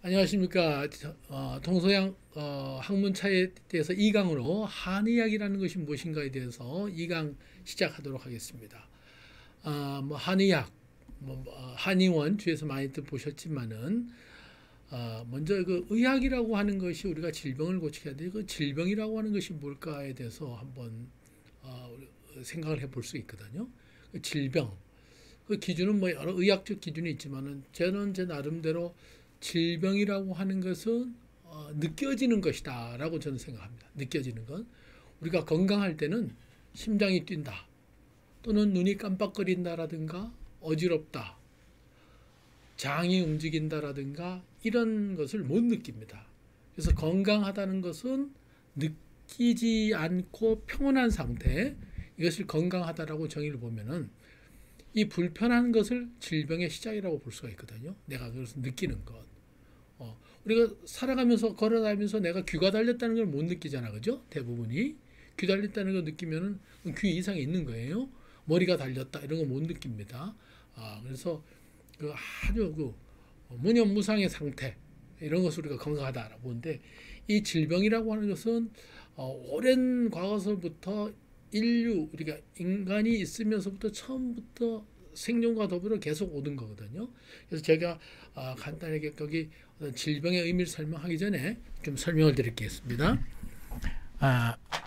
안녕하십니까. 동서양 학문차에 대해서 2강으로 한의학이라는 것이 무엇인가에 대해서 2강 시작하도록 하겠습니다. 한의학, 한의원 주에서 많이들 보셨지만은 먼저 그 의학이라고 하는 것이 우리가 질병을 고치게 하는데 그 질병이라고 하는 것이 뭘까에 대해서 한번 생각을 해볼 수 있거든요. 그 질병, 그 기준은 뭐 여러 의학적 기준이 있지만은 저는 제 나름대로 질병이라고 하는 것은 느껴지는 것이다 라고 저는 생각합니다. 느껴지는 건 우리가 건강할 때는 심장이 뛴다 또는 눈이 깜빡거린다라든가 어지럽다 장이 움직인다라든가 이런 것을 못 느낍니다. 그래서 건강하다는 것은 느끼지 않고 평온한 상태, 이것을 건강하다라고 정의를 보면은 이 불편한 것을 질병의 시작이라고 볼 수가 있거든요. 내가 그것을 느끼는 것. 우리가 살아가면서 걸어다니면서 내가 귀가 달렸다는 걸 못 느끼잖아, 그죠? 대부분이 귀 달렸다는 걸 느끼면은 귀 이상이 있는 거예요. 머리가 달렸다 이런 거 못 느낍니다. 그래서 그 아주 그 무념무상의 상태 이런 것을 우리가 건강하다라고 보는데, 이 질병이라고 하는 것은 오랜 과거서부터 인류, 우리가 인간이 있으면서부터 처음부터 생존과 더불어 계속 오던 거거든요. 그래서 제가 간단하게 거기 질병의 의미를 설명하기 전에 좀 설명을 드리겠습니다.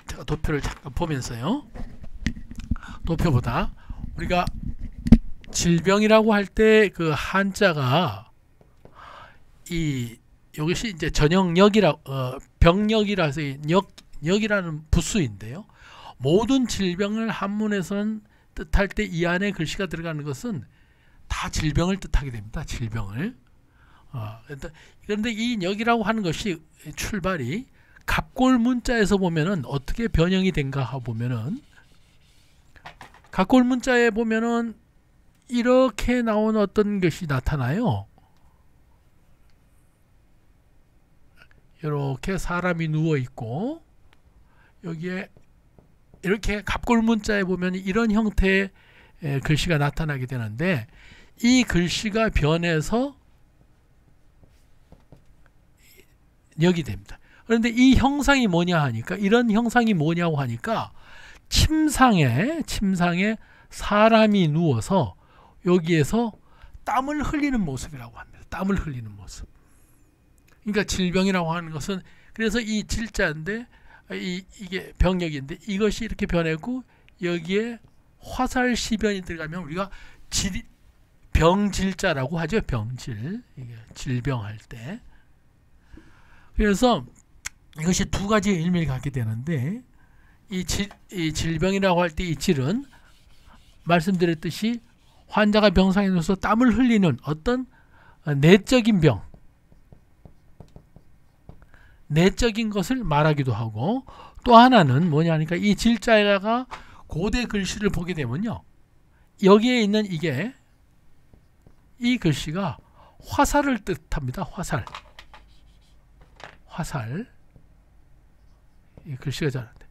제가 도표를 잠깐 보면서요. 도표보다 우리가 질병이라고 할 때 그 한자가 이것이 이제 전역역이라 병역이라서 역이라는 부수인데요. 모든 질병을 한문에서는 뜻할 때 이 안에 글씨가 들어가는 것은 다 질병을 뜻하게 됩니다. 질병을. 그런데 이 역이라고 하는 것이 출발이 갑골 문자에서 보면은 어떻게 변형이 된가 하고 보면은, 갑골 문자에 보면은 이렇게 나온 어떤 것이 나타나요. 이렇게 사람이 누워 있고 여기에 이렇게 갑골 문자에 보면 이런 형태의 글씨가 나타나게 되는데, 이 글씨가 변해서 역이 됩니다. 그런데 이 형상이 뭐냐 하니까, 이런 형상이 뭐냐고 하니까 침상에 사람이 누워서 여기에서 땀을 흘리는 모습이라고 합니다. 땀을 흘리는 모습. 그러니까 질병이라고 하는 것은, 그래서 이 질자인데 이게 병역인데 이것이 이렇게 변했고 여기에 화살시변이 들어가면 우리가 병질자라고 하죠. 병질, 이게 질병할 때. 그래서 이것이 두 가지 의미를 갖게 되는데, 이 질병이라고 할 때 이 질은 말씀드렸듯이 환자가 병상에 누워서 땀을 흘리는 어떤 내적인 병, 내적인 것을 말하기도 하고, 또 하나는 뭐냐 하니까 이 질자에다가 고대 글씨를 보게 되면요, 여기에 있는 이 글씨가 화살을 뜻합니다. 화살. 이 글씨가 잘안돼.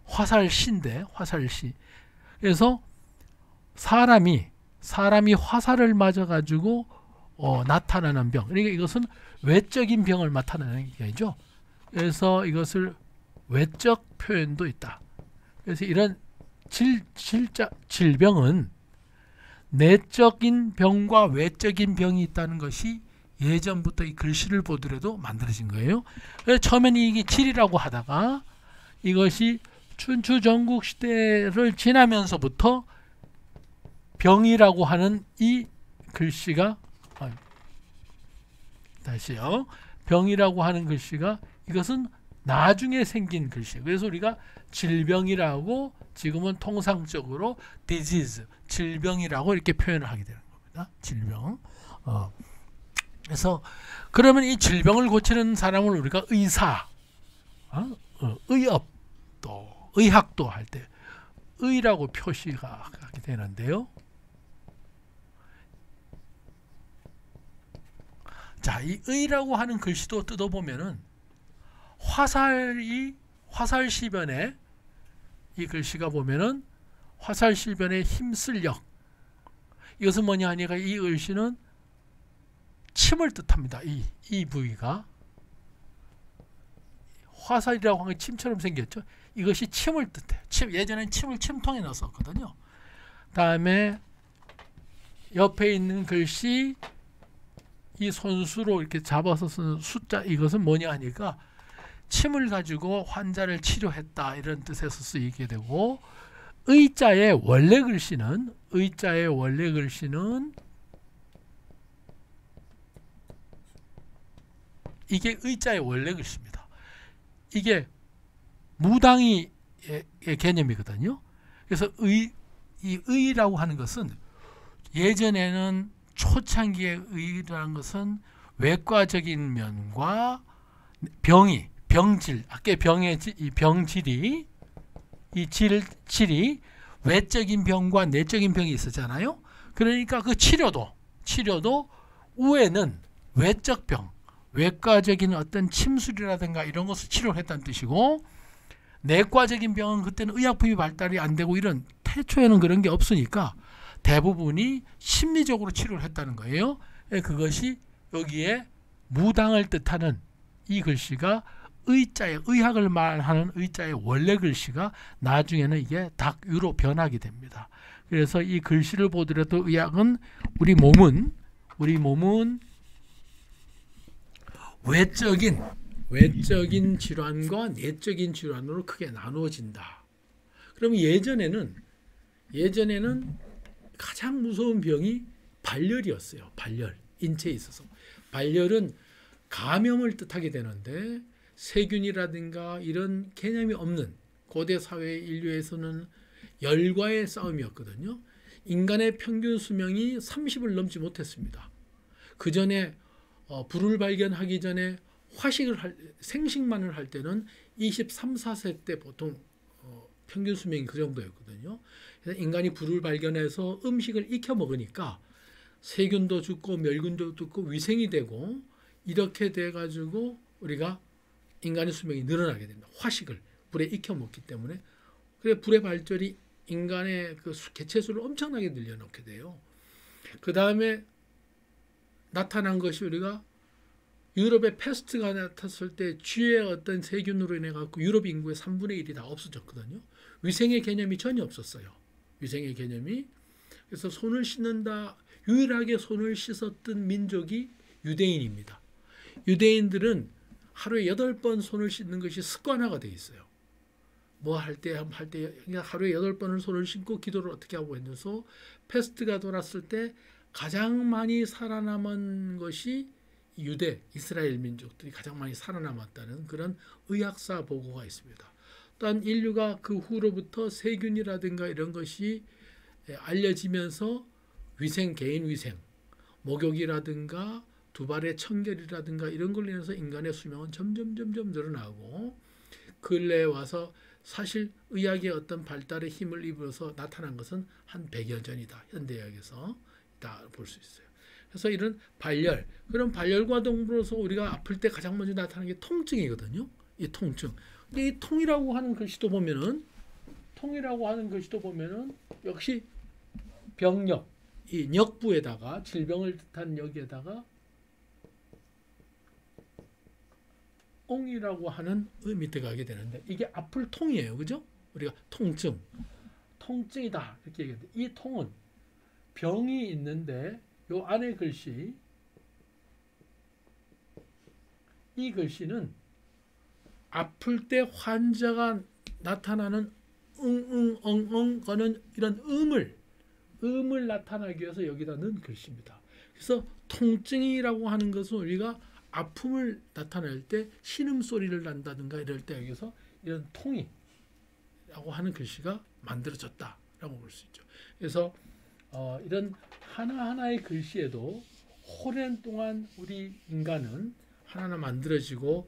화살시인데, 화살시. 그래서 사람이 화살을 맞아 가지고 나타나는 병. 그러니까 이것은 외적인 병을 나타내는 얘기죠. 그래서 이것을 외적 표현도 있다. 그래서 이런 질병은 내적인 병과 외적인 병이 있다는 것이 예전부터 이 글씨를 보더라도 만들어진 거예요. 그래서 처음에는 이게 질이라고 하다가 이것이 춘추 전국 시대를 지나면서부터 병이라고 하는 이 글씨가, 다시요, 병이라고 하는 글씨가 이것은 나중에 생긴 글씨예요. 그래서 우리가 질병이라고 지금은 통상적으로 disease, 질병이라고 이렇게 표현을 하게 되는 겁니다. 질병. 그래서 그러면 이 질병을 고치는 사람을 우리가 의사, 의업, 또 의학도 할 때 의라고 표시가 하게 되는데요. 자, 이 의라고 하는 글씨도 뜯어보면은 화살시변에 이 글씨가 보면은 화살시변에 힘쓸 역, 이것은 뭐냐 하니까 이 글씨는 침을 뜻합니다. 이 부위가 화살이라고 하는 게 침처럼 생겼죠. 이것이 침을 뜻해요. 예전엔 침을 침통에 넣었거든요. 다음에 옆에 있는 글씨 이 손수로 이렇게 잡아서 쓰는 숫자, 이것은 뭐냐 하니까 침을 가지고 환자를 치료했다 이런 뜻에서 쓰이게 되고, 의자의 원래 글씨는 이게 의자의 원래 글씨입니다. 이게 무당의 개념이거든요. 그래서 이 의라고 하는 것은, 예전에는 초창기의 의라는 것은 외과적인 면과 병질, 아까 이 병질이, 이 질이 외적인 병과 내적인 병이 있었잖아요. 그러니까 그 치료도 우에는 외적 병, 외과적인 어떤 침술이라든가 이런 것을 치료했다는 뜻이고, 내과적인 병은 그때는 의약품이 발달이 안 되고 이런 태초에는 그런 게 없으니까 대부분이 심리적으로 치료를 했다는 거예요. 그것이 여기에 무당을 뜻하는 이 글씨가 의학을 말하는 의자의 원래 글씨가 나중에는 이게 닭유로 변하게 됩니다. 그래서 이 글씨를 보더라도 의학은 우리 몸은 외적인 질환과 내적인 질환으로 크게 나누어진다. 그럼 예전에는 가장 무서운 병이 발열이었어요. 발열, 인체에 있어서. 발열은 감염을 뜻하게 되는데, 세균이라든가 이런 개념이 없는 고대 사회 인류에서는 열과의 싸움이었거든요. 인간의 평균 수명이 30을 넘지 못했습니다. 그 전에 불을 발견하기 전에 생식만을 할 때는 23, 4세 때 보통 평균 수명이 그 정도였거든요. 그래서 인간이 불을 발견해서 음식을 익혀 먹으니까 세균도 죽고 멸균도 죽고 위생이 되고, 이렇게 돼가지고 우리가 인간의 수명이 늘어나게 됩니다. 화식을 불에 익혀 먹기 때문에. 그래 불의 발전이 인간의 그 개체수를 엄청나게 늘려놓게 돼요. 그 다음에 나타난 것이, 우리가 유럽에 패스트가 나타났을 때 쥐의 어떤 세균으로 인해 갖고 유럽 인구의 3분의 1이 다 없어졌거든요. 위생의 개념이 전혀 없었어요. 위생의 개념이. 그래서 손을 씻는다, 유일하게 손을 씻었던 민족이 유대인입니다. 유대인들은 하루에 8번 손을 씻는 것이 습관화가 되어 있어요. 뭐 할 때 그냥 하루에 8번을 손을 씻고 기도를 어떻게 하고 했는서, 패스트가 돌았을 때 가장 많이 살아남은 것이 이스라엘 민족들이 가장 많이 살아남았다는 그런 의학사 보고가 있습니다. 또한 인류가 그 후로부터 세균이라든가 이런 것이 알려지면서 개인 위생, 목욕이라든가 두발의 청결이라든가 이런 걸로 인해서 인간의 수명은 점점 늘어나고, 근래에 와서 사실 의학의 어떤 발달에 힘을 입어서 나타난 것은 한 100여 전이다. 현대의학에서 다 볼 수 있어요. 그래서 이런 그런 발열과 더불어서 우리가 아플 때 가장 먼저 나타나는 게 통증이거든요. 이 통증. 근데 이 통이라고 하는 글씨도 보면은 역시 병력, 이 역부에다가 질병을 뜻한 역에다가 옹이라고 하는 의미 들어가게 되는데, 이게 아플 통이에요. 그죠? 우리가 통증이다 이렇게 얘기하는데, 이 통은 병이 있는데 요 안에 글씨, 이 글씨는 아플 때 환자가 나타나는 엉엉 거는 이런 음을 나타나기 위해서 여기다 넣은 글씨입니다. 그래서 통증이라고 하는 것은 우리가 아픔을 나타낼 때 신음소리를 난다든가 이럴 때 여기서 이런 통이라고 하는 글씨가 만들어졌다라고 볼 수 있죠. 그래서 이런 하나하나의 글씨에도 오랜 동안 우리 인간은 하나하나 만들어지고,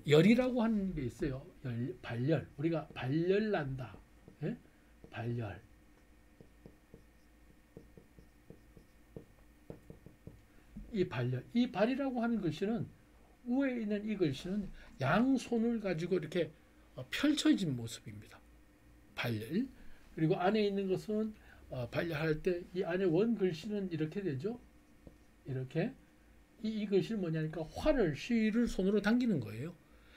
열이라고 하는 게 있어요. 발열. 우리가 발열 난다. 예? 발열. 이 발이라고 하는 글씨는, 위에 있는 이 글씨는 양손을 가지고 이렇게 펼쳐진 모습입니다. 발열. 그리고 안에 있는 것은 발열할 때 이 안에 원 글씨는 이렇게 되죠. 이렇게 이 글씨는 뭐냐니까 시를 손으로 당기는 거예요.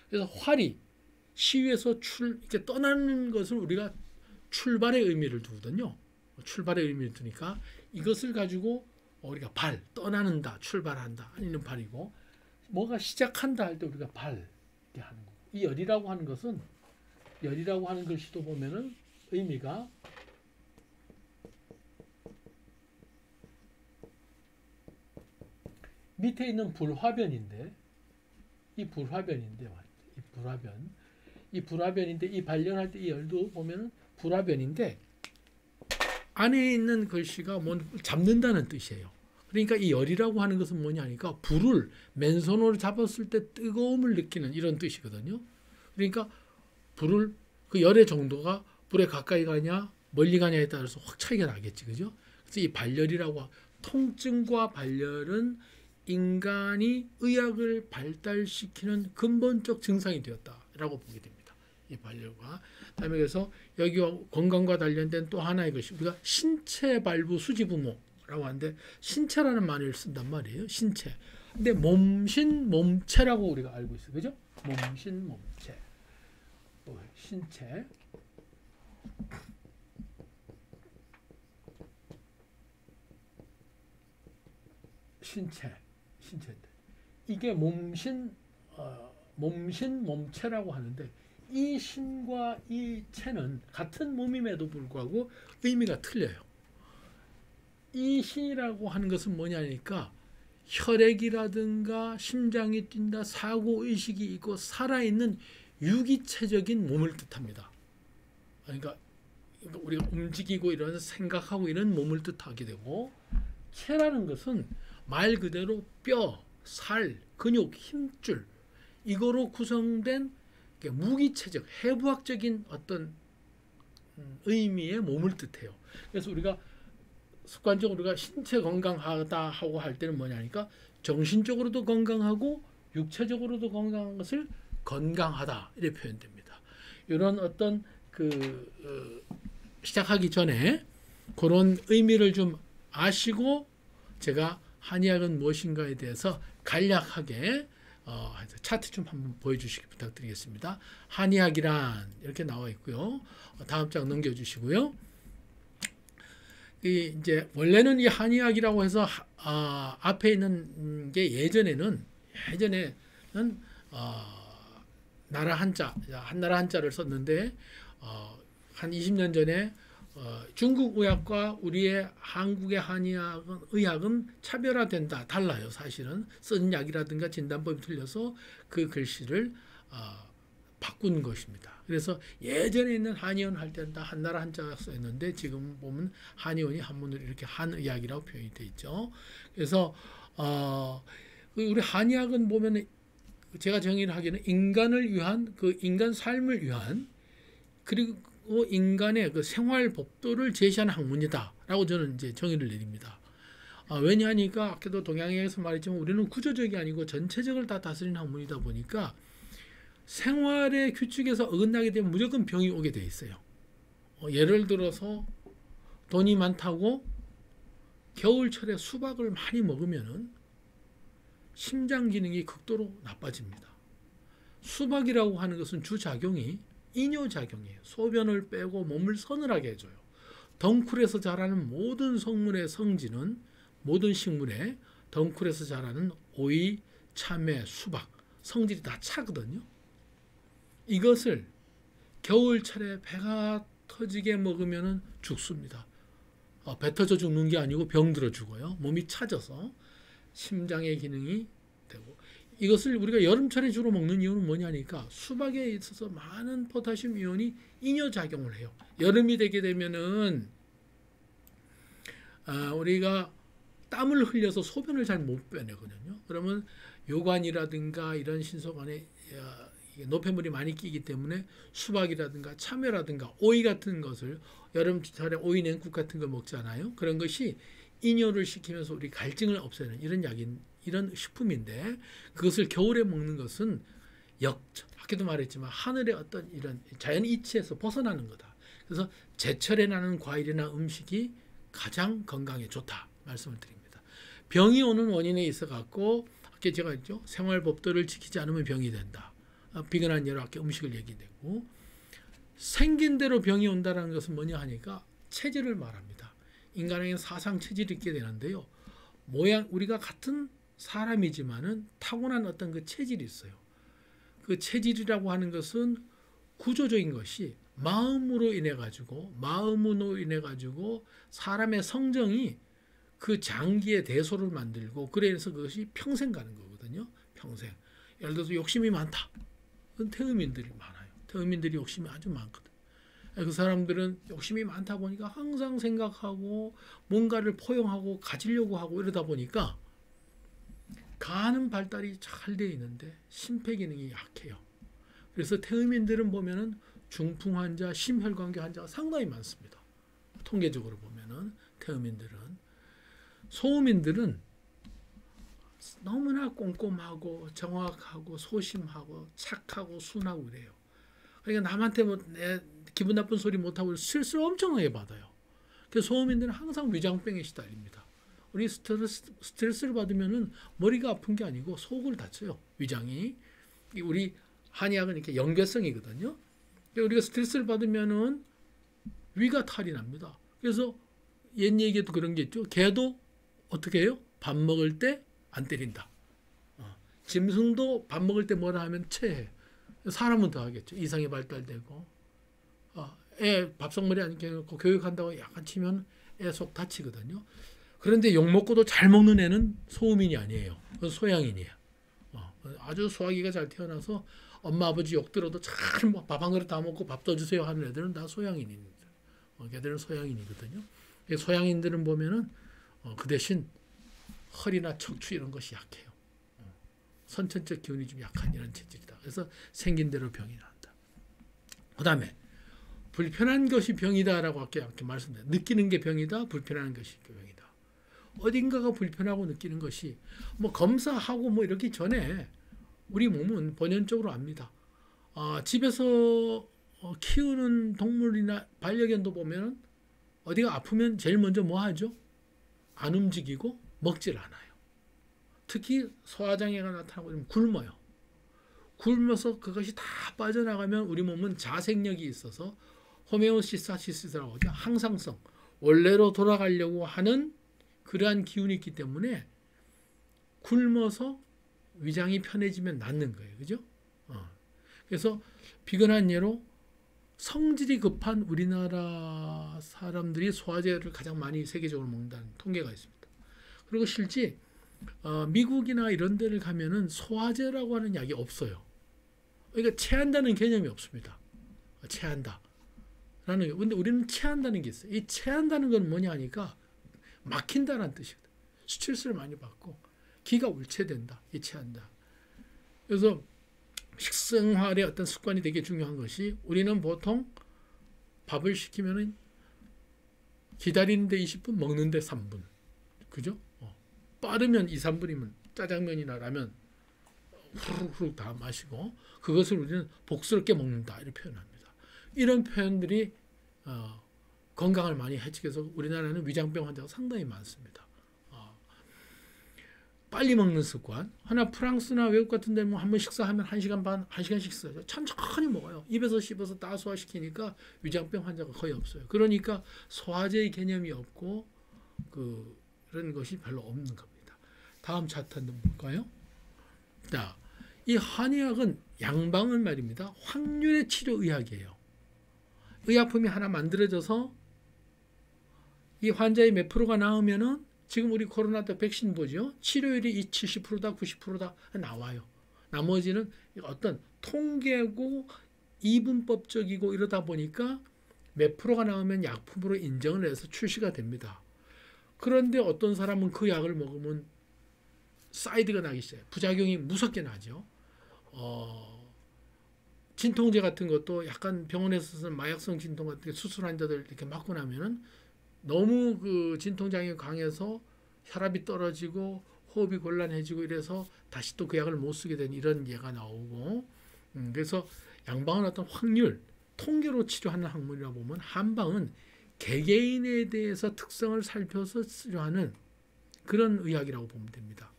그래서 활이 시위에서 이렇게 떠나는 것을 우리가 출발의 의미를 두거든요. 출발의 의미를 두니까 이것을 가지고 우리가 떠나는다, 출발한다 하는 발이고, 뭐가 시작한다 할 때 우리가 이렇게 하는 거. 이 열이라고 하는 것은, 열이라고 하는 글씨도 보면은 의미가 밑에 있는 불화변인데, 이 불화변인데 이 발견할 때 이 열도 보면은 불화변인데 안에 있는 글씨가 잡는다는 뜻이에요. 그러니까 이 열이라고 하는 것은 뭐냐니까 불을 맨손으로 잡았을 때 뜨거움을 느끼는 이런 뜻이거든요. 그러니까 불을 그 열의 정도가 불에 가까이 가냐 멀리 가냐에 따라서 확 차이가 나겠지, 그죠? 그래서 이 발열이라고 통증과 발열은 인간이 의학을 발달시키는 근본적 증상이 되었다라고 보게 됩니다. 이 발열과 그다음에 그래서 여기와 건강과 관련된 또 하나의 것이 우리가 신체 발부 수지부모라고 하는데 신체라는 말을 쓴단 말이에요. 신체. 근데 몸신 몸체라고 우리가 알고 있어요. 그죠? 몸신 몸체. 신체. 신체인데 이게 몸신 몸체라고 하는데 이 신과 이 체는 같은 몸임에도 불구하고 의미가 틀려요. 이 신이라고 하는 것은 뭐냐니까 혈액이라든가 심장이 뛴다, 사고 의식이 있고 살아있는 유기체적인 몸을 뜻합니다. 그러니까 우리가 움직이고 이런 생각하고 이런 몸을 뜻하게 되고, 체라는 것은 말 그대로 뼈, 살, 근육, 힘줄 이거로 구성된 무기체적, 해부학적인 어떤 의미의 몸을 뜻해요. 그래서 우리가 습관적으로 우리가 신체 건강하다 하고 할 때는 뭐냐니까 정신적으로도 건강하고 육체적으로도 건강한 것을 건강하다 이렇게 표현됩니다. 이런 어떤 시작하기 전에 그런 의미를 좀 아시고 제가 한의학은 무엇인가에 대해서 간략하게 차트 좀 한번 보여주시기 부탁드리겠습니다. 한의학이란 이렇게 나와 있고요. 다음 장 넘겨주시고요. 이제 원래는 이 한의학이라고 해서 앞에 있는 게 예전에는 나라 한자를 썼는데 한 20년 전에 중국 의학과 우리의 한국의 의학은 차별화된다, 달라요. 사실은 쓴 약이라든가 진단법이 틀려서 그 글씨를 바꾼 것입니다. 그래서 예전에 있는 한의원 할 때는 다 한나라 한자가 써있는데 지금 보면 한의원이 한문으로 이렇게 한의학이라고 표현이 되어 있죠. 그래서 우리 한의학은 보면 제가 정의를 하기는 인간을 위한 인간 삶을 위한 그리고 인간의 생활 법도를 제시하는 학문이다라고 저는 이제 정의를 내립니다. 왜냐하니까 아까도 동양에서 말했지만 우리는 구조적이 아니고 전체적을 다 다스리는 학문이다 보니까 생활의 규칙에서 어긋나게 되면 무조건 병이 오게 돼 있어요. 예를 들어서 돈이 많다고 겨울철에 수박을 많이 먹으면은 심장 기능이 극도로 나빠집니다. 수박이라고 하는 것은 주작용이 이뇨작용이에요. 소변을 빼고 몸을 서늘하게 해줘요. 덩쿨에서 자라는 모든 성물의 성질은 모든 식물에 덩쿨에서 자라는 오이, 참외, 수박 성질이 다 차거든요. 이것을 겨울철에 배가 터지게 먹으면 죽습니다. 배 터져 죽는 게 아니고 병들어 죽어요. 몸이 차져서 심장의 기능이 되고, 이것을 우리가 여름철에 주로 먹는 이유는 뭐냐니까 수박에 있어서 많은 포타슘 이온이 이뇨작용을 해요. 여름이 되게 되면은 우리가 땀을 흘려서 소변을 잘 못 빼내거든요. 그러면 요관이라든가 이런 신소관에 노폐물이 많이 끼기 때문에 수박이라든가 참외라든가 오이 같은 것을 여름철에 오이 냉국 같은 걸 먹잖아요. 그런 것이 이뇨를 시키면서 우리 갈증을 없애는 이런 식품인데, 그것을 겨울에 먹는 것은 아까도 말했지만 하늘의 어떤 이런 자연 이치에서 벗어나는 거다. 그래서 제철에 나는 과일이나 음식이 가장 건강에 좋다 말씀을 드립니다. 병이 오는 원인에 있어 갖고 아까 제가 했죠. 생활법도를 지키지 않으면 병이 된다. 비근한 예로 아까 음식을 얘기되고, 생긴 대로 병이 온다는 것은 뭐냐 하니까 체질을 말합니다. 인간에게는 사상 체질이 있게 되는데요. 우리가 같은 사람이지만은 타고난 어떤 그 체질이 있어요. 그 체질이라고 하는 것은 구조적인 것이 마음으로 인해 가지고 사람의 성정이 그 장기의 대소를 만들고, 그래서 그것이 평생 가는 거거든요. 평생. 예를 들어서 욕심이 많다. 그건 태음인들이 많아요. 태음인들이 욕심이 아주 많거든. 그 사람들은 욕심이 많다 보니까 항상 생각하고 뭔가를 포용하고 가지려고 하고 이러다 보니까 간은 발달이 잘 돼 있는데 심폐기능이 약해요. 그래서 태음인들은 보면은 중풍 환자, 심혈관계 환자가 상당히 많습니다. 통계적으로 보면은 태음인들은. 소음인들은 너무나 꼼꼼하고 정확하고 소심하고 착하고 순하고 그래요. 그러니까 남한테 뭐 내 기분 나쁜 소리 못하고 스트레스를 엄청나게 받아요. 그래서 소음인들은 항상 위장병에 시달립니다. 우리 스트레스를 받으면은 머리가 아픈 게 아니고 속을 다쳐요. 위장이. 우리 한의학은 이렇게 연계성이거든요. 우리가 스트레스를 받으면은 위가 탈이 납니다. 그래서 옛 얘기에도 그런 게 있죠. 개도 어떻게 해요? 밥 먹을 때 안 때린다. 짐승도 밥 먹을 때 뭐라 하면 체해. 사람은 더 하겠죠. 이상이 발달되고. 애 밥상머리 안 깨놓고 교육한다고 약간 치면 애 속 다치거든요. 그런데 욕 먹고도 잘 먹는 애는 소음인이 아니에요. 그건 소양인이에요. 아주 소화기가 잘 태어나서 엄마 아버지 욕 들어도 잘 밥 한 그릇 다 먹고 밥 더 주세요 하는 애들은 다 소양인입니다. 걔들은 소양인이거든요. 소양인들은 보면은 그 대신 허리나 척추 이런 것이 약해요. 선천적 기운이 좀 약한 이런 체질이다. 그래서 생긴 대로 병이 난다. 그 다음에 불편한 것이 병이다라고 아까 말씀드렸어요. 느끼는 게 병이다. 불편한 것이 병이다. 어딘가가 불편하고 느끼는 것이 뭐 검사하고 뭐 이렇게 전에 우리 몸은 본연적으로 압니다. 집에서 키우는 동물이나 반려견도 보면 어디가 아프면 제일 먼저 뭐 하죠? 안 움직이고 먹질 않아요. 특히 소화장애가 나타나고 좀 굶어요. 굶어서 그것이 다 빠져나가면 우리 몸은 자생력이 있어서 호메오시스라고 하죠. 항상성, 원래로 돌아가려고 하는 그러한 기운이 있기 때문에 굶어서 위장이 편해지면 낫는 거예요. 그죠? 그래서 비근한 예로 성질이 급한 우리나라 사람들이 소화제를 가장 많이 세계적으로 먹는다는 통계가 있습니다. 그리고 실제 미국이나 이런 데를 가면은 소화제라고 하는 약이 없어요. 그러니까 체한다는 개념이 없습니다. 체한다. 라는 게. 근데 우리는 체한다는 게 있어요. 이 체한다는 건 뭐냐 하니까 막힌다는 뜻이거든. 스트레스를 많이 받고 기가 울체된다. 이 체한다. 그래서 식생활의 어떤 습관이 되게 중요한 것이 우리는 보통 밥을 시키면은 기다리는데 20분, 먹는데 3분. 그죠? 빠르면 2, 3분이면 짜장면이나 라면 후루룩 다 마시고 그것을 우리는 복스럽게 먹는다. 이렇게 표현합니다. 이런 표현들이 건강을 많이 해치게해서 우리나라는 위장병 환자가 상당히 많습니다. 빨리 먹는 습관. 하나 프랑스나 외국 같은 데는 뭐 한 번 식사하면 1시간 반, 1시간씩 식사하죠. 천천히 먹어요. 입에서 씹어서 다 소화시키니까 위장병 환자가 거의 없어요. 그러니까 소화제의 개념이 없고 그런 것이 별로 없는 겁니다. 다음 차트 한번 볼까요? 자, 이 한의학은 양방은 말입니다. 확률의 치료의학이에요. 의약품이 하나 만들어져서 이 환자의 몇 프로가 나오면은 지금 우리 코로나 때 백신 보죠. 치료율이 70%다 90%다 나와요. 나머지는 어떤 통계고 이분법적이고 이러다 보니까 몇 프로가 나오면 약품으로 인정을 해서 출시가 됩니다. 그런데 어떤 사람은 그 약을 먹으면 사이드가 나기 시작해요. 부작용이 무섭게 나죠. 진통제 같은 것도 약간 병원에서 쓰는 마약성 진통 같은 게 수술 환자들 이렇게 맞고 나면은 너무 그 진통장애 강해서 혈압이 떨어지고 호흡이 곤란해지고 이래서 다시 또 그 약을 못 쓰게 된 이런 예가 나오고 그래서 양방은 어떤 확률, 통계로 치료하는 학문이라 보면 한방은 개개인에 대해서 특성을 살펴서 치료하는 그런 의학이라고 보면 됩니다.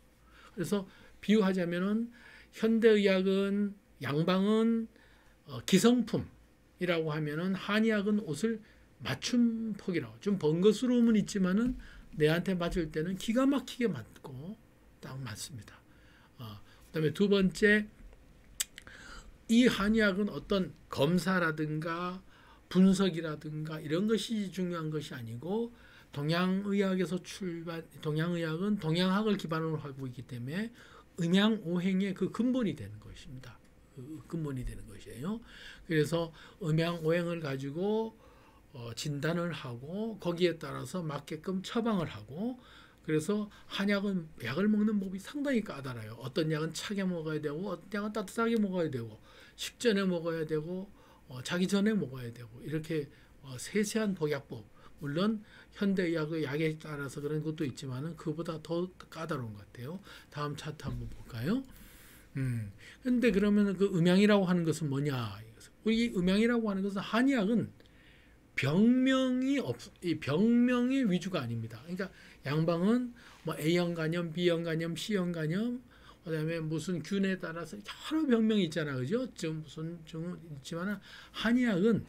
그래서 비유하자면은 현대의학은 양방은 기성품이라고 하면은 한의학은 옷을 맞춤폭이라고, 좀 번거스러움은 있지만은 내한테 맞을 때는 기가 막히게 맞고 딱 맞습니다. 그다음에 두 번째, 이 한의학은 어떤 검사라든가 분석이라든가 이런 것이 중요한 것이 아니고, 동양의학에서 동양의학은 동양학을 기반으로 하고 있기 때문에 음양오행의 그 근본이 되는 것입니다. 그 근본이 되는 것이에요. 그래서 음양오행을 가지고 진단을 하고 거기에 따라서 맞게끔 처방을 하고, 그래서 한약은 약을 먹는 법이 상당히 까다로워요. 어떤 약은 차게 먹어야 되고, 어떤 약은 따뜻하게 먹어야 되고, 식전에 먹어야 되고, 자기 전에 먹어야 되고, 이렇게 세세한 복약법, 물론 현대의학의 약에 따라서 그런 것도 있지만은 그보다 더 까다로운 것 같아요. 다음 차트 한번 볼까요? 근데 그러면 그 음양이라고 하는 것은 뭐냐? 우리 음양이라고 하는 것은, 한의학은 이 병명의 위주가 아닙니다. 그러니까 양방은 뭐 A형 간염, B형 간염, C형 간염, 그다음에 무슨 균에 따라서 여러 병명이 있잖아, 그죠? 무슨 증은 있지만, 한의학은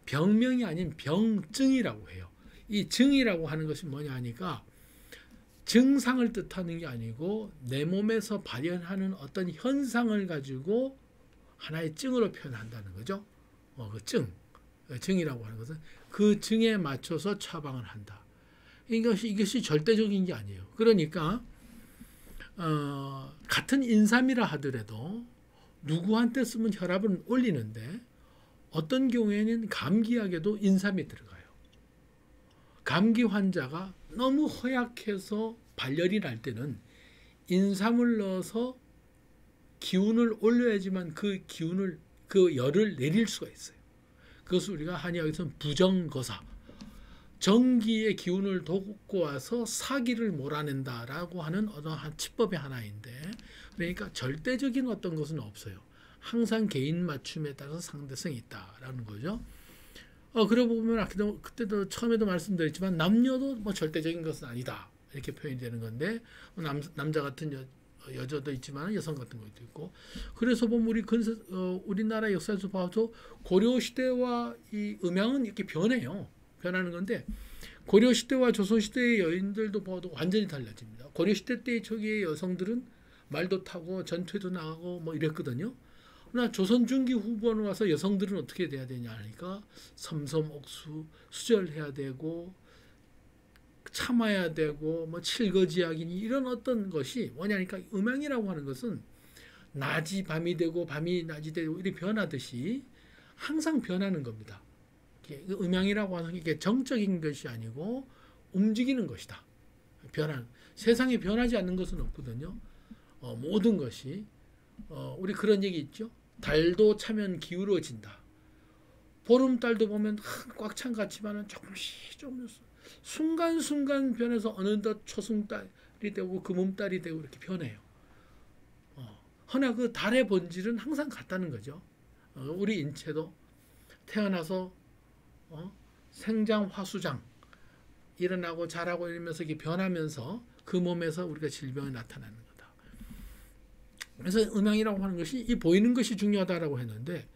병명이 아닌 병증이라고 해요. 이 증이라고 하는 것이 뭐냐 하니까, 증상을 뜻하는 게 아니고 내 몸에서 발현하는 어떤 현상을 가지고 하나의 증으로 표현한다는 거죠. 그 증이라고 하는 것은 그 증에 맞춰서 처방을 한다. 이것이 절대적인 게 아니에요. 그러니까 같은 인삼이라 하더라도 누구한테 쓰면 혈압은 올리는데, 어떤 경우에는 감기약에도 인삼이 들어가요. 감기 환자가 너무 허약해서 발열이 날 때는 인삼을 넣어서 기운을 올려야지만 그 열을 내릴 수가 있어요. 그것을 우리가 한의학에서는 부정거사, 정기의 기운을 돋고 와서 사기를 몰아낸다라고 하는 어떤 치법의 하나인데, 그러니까 절대적인 어떤 것은 없어요. 항상 개인 맞춤에 따라서 상대성이 있다라는 거죠. 그러고 보면 그때도 처음에도 말씀드렸지만, 남녀도 뭐 절대적인 것은 아니다 이렇게 표현이 되는 건데, 남자 같은 여자도 있지만 여성 같은 것도 있고, 그래서 보면 우리나라 역사에서 봐도 고려 시대와 이 음양은 이렇게 변하는 건데, 고려 시대와 조선 시대의 여인들도 봐도 완전히 달라집니다. 고려 시대 때 초기의 여성들은 말도 타고 전투에도 나가고 뭐 이랬거든요. 그러나 조선 중기 후반에 와서 여성들은 어떻게 돼야 되냐 하니까, 섬섬옥수 수절해야 되고, 참아야 되고, 뭐 칠거지약이니 이런 어떤 것이 뭐냐니까, 음양이라고 하는 것은 낮이 밤이 되고 밤이 낮이 되고 이렇게 변하듯이 항상 변하는 겁니다. 음양이라고 하는 게 정적인 것이 아니고 움직이는 것이다. 세상에 변하지 않는 것은 없거든요. 모든 것이 우리 그런 얘기 있죠. 달도 차면 기울어진다. 보름달도 보면 꽉 찬 같지만은 조금씩 순간순간 변해서 어느덧 초승달이 되고 금음달이 되고 이렇게 변해요. 허나 그 달의 본질은 항상 같다는 거죠. 우리 인체도 태어나서 생장 화수장 일어나고 자라고 이러면서 이렇게 변하면서 그 몸에서 우리가 질병이 나타나는 거다. 그래서 음양이라고 하는 것이 이 보이는 것이 중요하다라고 했는데,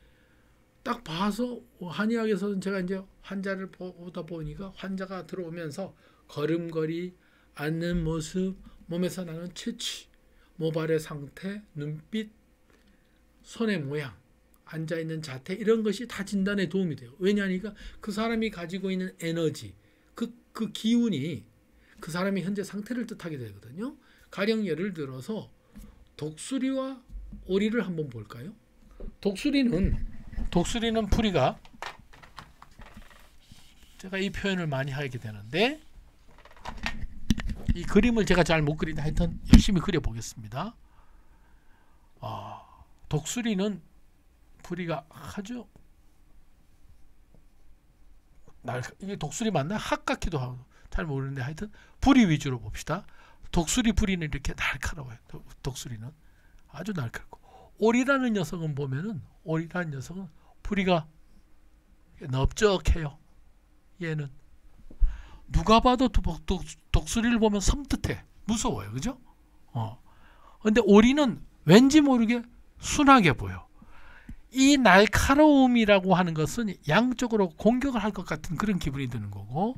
딱 봐서 한의학에서는 제가 이제 환자를 보다 보니까, 환자가 들어오면서 걸음걸이, 앉는 모습, 몸에서 나는 체취, 모발의 상태, 눈빛, 손의 모양, 앉아있는 자태, 이런 것이 다 진단에 도움이 돼요. 왜냐하니까 그 사람이 가지고 있는 에너지, 그 기운이 그 사람의 현재 상태를 뜻하게 되거든요. 가령 예를 들어서 독수리와 오리를 한번 볼까요? 독수리는 풀이가, 제가 이 표현을 많이 하게 되는데, 이 그림을 제가 잘 못 그리는데 하여튼 열심히 그려보겠습니다. 독수리는 풀이가 아주 이게 독수리 맞나? 학 같기도 하고 잘 모르는데, 하여튼 부리 위주로 봅시다. 독수리 부리는 이렇게 날카로워요. 독수리는 아주 날카롭고, 오리라는 녀석은 부리가 넓적해요. 얘는 누가 봐도 독수리를 보면 섬뜩해, 무서워요, 그죠? 근데 오리는 왠지 모르게 순하게 보여. 이 날카로움이라고 하는 것은 양쪽으로 공격을 할 것 같은 그런 기분이 드는 거고,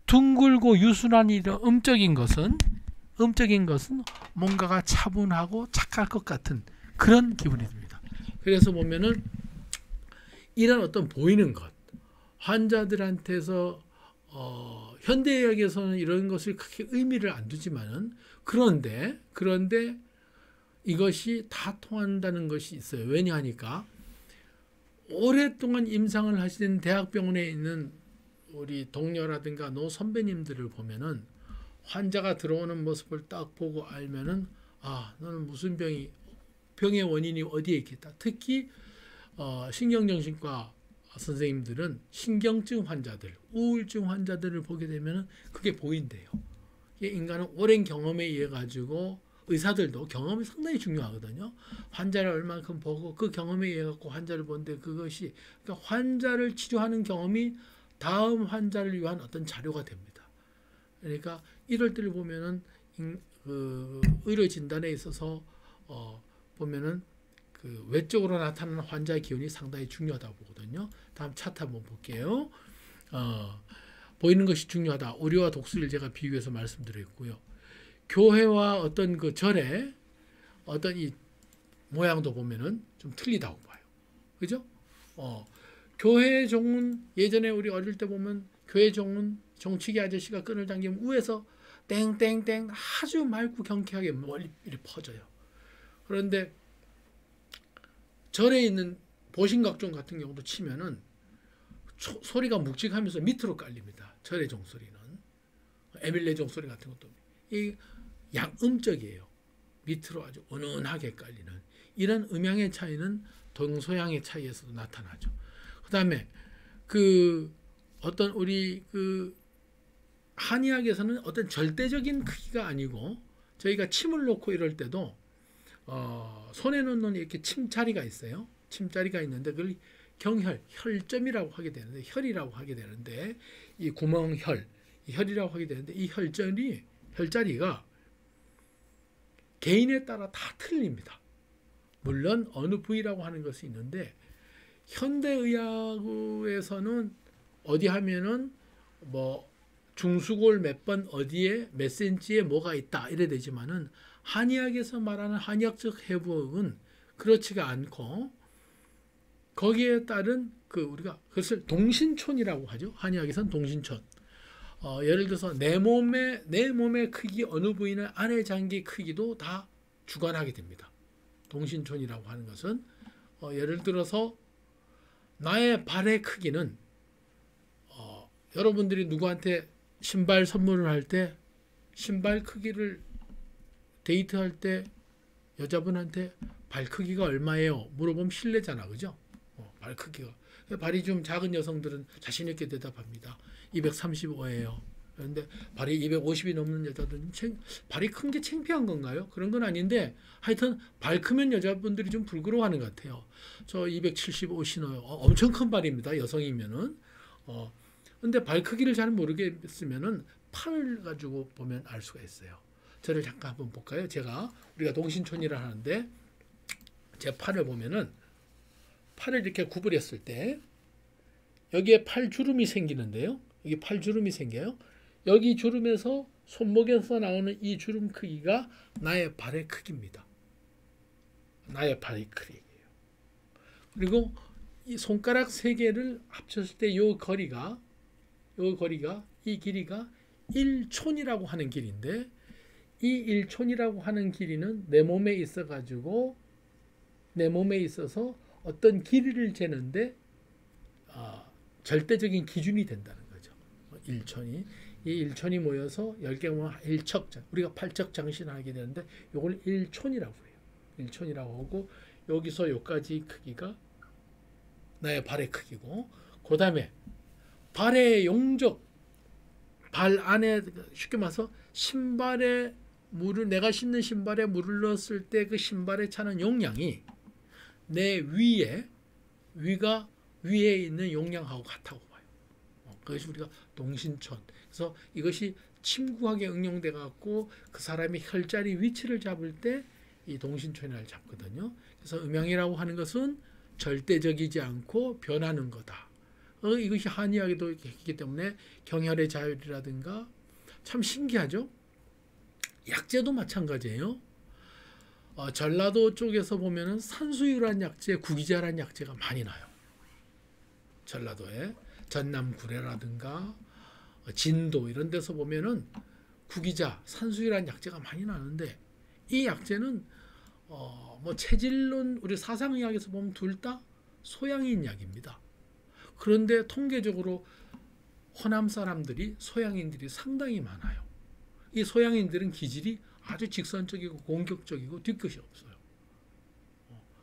둥글고 유순한 이런 음적인 것은 뭔가가 차분하고 착할 것 같은 그런 기분이 듭니다. 그래서 보면은 이런 어떤 보이는 것, 환자들한테서 현대의학에서는 이런 것을 크게 의미를 안 두지만은 그런데 이것이 다 통한다는 것이 있어요. 왜냐하니까 오랫동안 임상을 하시는 대학병원에 있는 우리 동료라든가 노 선배님들을 보면은 환자가 들어오는 모습을 딱 보고 알면은 너는 무슨 병의 원인이 어디에 있겠다. 특히 신경정신과 선생님들은 신경증 환자들, 우울증 환자들을 보게 되면은 그게 보인대요. 인간은 오랜 경험에 의해 가지고 의사들도 경험이 상당히 중요하거든요. 환자를 얼만큼 보고 그 경험에 의해 갖고 환자를 보는데 그것이 그러니까 환자를 치료하는 경험이 다음 환자를 위한 어떤 자료가 됩니다. 그러니까 이럴 때를 보면은 그 의료 진단에 있어서 보면은 그 외적으로 나타나는 환자의 기운이 상당히 중요하다고 보거든요. 다음 차트 한번 볼게요. 보이는 것이 중요하다. 오리와 독수리를 제가 비유해서 말씀드렸고요. 교회와 어떤 그 절의 어떤 이 모양도 보면은 좀 틀리다고 봐요. 그죠? 교회 종은 예전에 우리 어릴 때 보면 교회 종은 정치기 아저씨가 끈을 당기면 위에서 땡땡땡 아주 맑고 경쾌하게 멀리 퍼져요. 그런데 절에 있는 보신각종 같은 경우도 치면은 소리가 묵직하면서 밑으로 깔립니다. 절의 종소리는 에밀레 종소리 같은 것도 이 양음적이에요. 밑으로 아주 은은하게 깔리는 이런 음양의 차이는 동서양의 차이에서도 나타나죠. 그 다음에 그 어떤 우리 그 한의학에서는 어떤 절대적인 크기가 아니고 저희가 침을 놓고 이럴 때도 손에 놓는 이렇게 침자리가 있어요. 침자리가 있는데 그걸 경혈, 혈점이라고 하게 되는데 혈이라고 하게 되는데 이 구멍혈, 이 혈이라고 하게 되는데 이 혈자리가 개인에 따라 다 틀립니다. 물론 어느 부위라고 하는 것이 있는데 현대의학에서는 어디 하면은 뭐 중수골 몇 번 어디에 몇 센치에 뭐가 있다 이래 되지만은 한의학에서 말하는 한의학적 해부학은 그렇지가 않고 거기에 따른 그 우리가 그것을 동신촌이라고 하죠. 한의학에서는 동신촌. 예를 들어서 내 몸의 크기 어느 부위는 안의 장기 크기도 다 주관하게 됩니다. 동신촌이라고 하는 것은 예를 들어서 나의 발의 크기는 여러분들이 누구한테 신발 선물을 할 때 신발 크기를 데이트할 때 여자분한테 발 크기가 얼마예요? 물어보면 실례잖아, 그죠? 발 크기가 발이 좀 작은 여성들은 자신 있게 대답합니다. 235예요. 그런데 발이 250이 넘는 여자들은 발이 큰 게 창피한 건가요? 그런 건 아닌데 하여튼 발 크면 여자분들이 좀 부끄러워하는 것 같아요. 저 275 신어요. 엄청 큰 발입니다. 여성이면은. 근데 발 크기를 잘 모르겠으면은 팔을 가지고 보면 알 수가 있어요. 저를 잠깐 한번 볼까요? 우리가 동신촌이라 하는데 제 팔을 보면은 팔을 이렇게 구부렸을 때 여기에 팔 주름이 생기는데요. 여기 팔 주름이 생겨요. 여기 주름에서 손목에서 나오는 이 주름 크기가 나의 발의 크기입니다. 나의 발의 크기예요. 그리고 이 손가락 세 개를 합쳤을 때 이 거리가 이 길이가 1촌이라고 하는 길인데 이 1촌이라고 하는 길이는 내 몸에 있어서 어떤 길이를 재는데 절대적인 기준이 된다는 거죠. 1촌이 이 1촌이 모여서 10개 모여 1척장 우리가 8척 장신을 하게 되는데 이걸 1촌이라고 해요. 1촌이라고 하고 여기서 여기까지 크기가 나의 발의 크기고 그 다음에 발의 용적 발 안에 쉽게 말해서 신발에 내가 신는 신발에 물을 넣었을 때 그 신발에 차는 용량이 내 위에 있는 용량하고 같다고 봐요. 그것이 우리가 동신촌. 그래서 이것이 침구하게 응용돼 갖고 그 사람이 혈자리 위치를 잡을 때 이 동신천연을 잡거든요. 그래서 음양이라고 하는 것은 절대적이지 않고 변하는 거다. 이것이 한의학에도 있기 때문에 경혈의 자율이라든가 참 신기하죠. 약재도 마찬가지예요. 전라도 쪽에서 보면은 산수유란 약재, 구기자란 약재가 많이 나요. 전라도에 전남구례라든가 진도 이런 데서 보면은 구기자, 산수유란 약재가 많이 나는데 이 약재는 뭐 체질론 우리 사상의학에서 보면 둘 다 소양인 약입니다. 그런데 통계적으로 호남 사람들이 소양인들이 상당히 많아요. 이 소양인들은 기질이 아주 직선적이고 공격적이고 뒤끝이 없어요.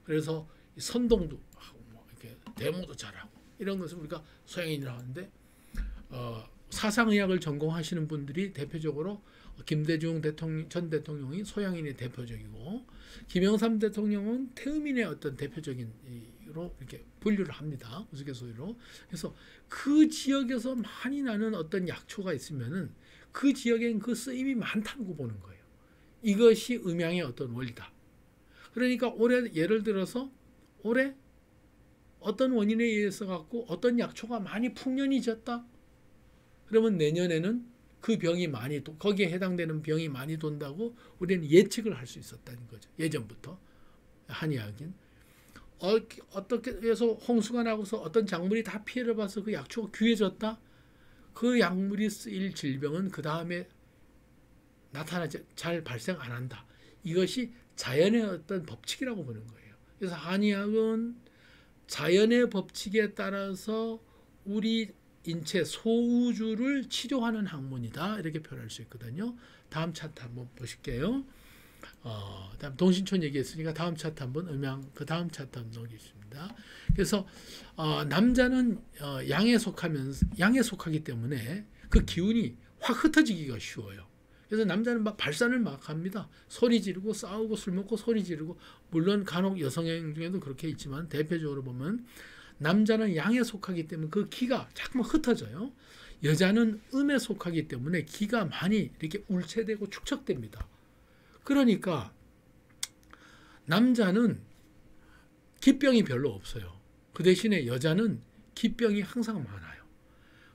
그래서 선동도 하고 뭐 이렇게 데모도 잘하고 이런 것을 우리가 소양인이라고 하는데 사상의학을 전공하시는 분들이 대표적으로 김대중 전 대통령이 소양인의 대표적이고 김영삼 대통령은 태음인의 어떤 대표적인 로 이렇게 분류를 합니다. 우스갯소리로. 그래서 그 지역에서 많이 나는 어떤 약초가 있으면은 그 지역엔 그 쓰임이 많다고 보는 거예요. 이것이 음양의 어떤 원리다. 그러니까 올해 예를 들어서 올해 어떤 원인에 의해서 갖고 어떤 약초가 많이 풍년이 졌다. 그러면 내년에는 그 병이 많이 거기에 해당되는 병이 많이 돈다고 우리는 예측을 할 수 있었다는 거죠. 예전부터 한의학인 어떻게 해서 홍수가 나고서 어떤 작물이 다 피해를 봐서 그 약초가 귀해졌다. 그 약물이 쓰일 질병은 그 다음에 나타나지 잘 발생 안 한다. 이것이 자연의 어떤 법칙이라고 보는 거예요. 그래서 한의학은 자연의 법칙에 따라서 우리 인체 소우주를 치료하는 학문이다. 이렇게 표현할 수 있거든요. 다음 차트 한번 보실게요. 다음 동신촌 얘기했으니까 다음 차트 한번 음양 그 다음 차트 한번 넘기겠습니다. 그래서 남자는 양에 속하기 때문에 그 기운이 확 흩어지기가 쉬워요. 그래서 남자는 막 발산을 막 합니다. 소리 지르고 싸우고 술 먹고 소리 지르고 물론 간혹 여성 중에도 그렇게 있지만 대표적으로 보면 남자는 양에 속하기 때문에 그 기가 자꾸만 흩어져요. 여자는 음에 속하기 때문에 기가 많이 이렇게 울체되고 축적됩니다. 그러니까 남자는 기병이 별로 없어요. 그 대신에 여자는 기병이 항상 많아요.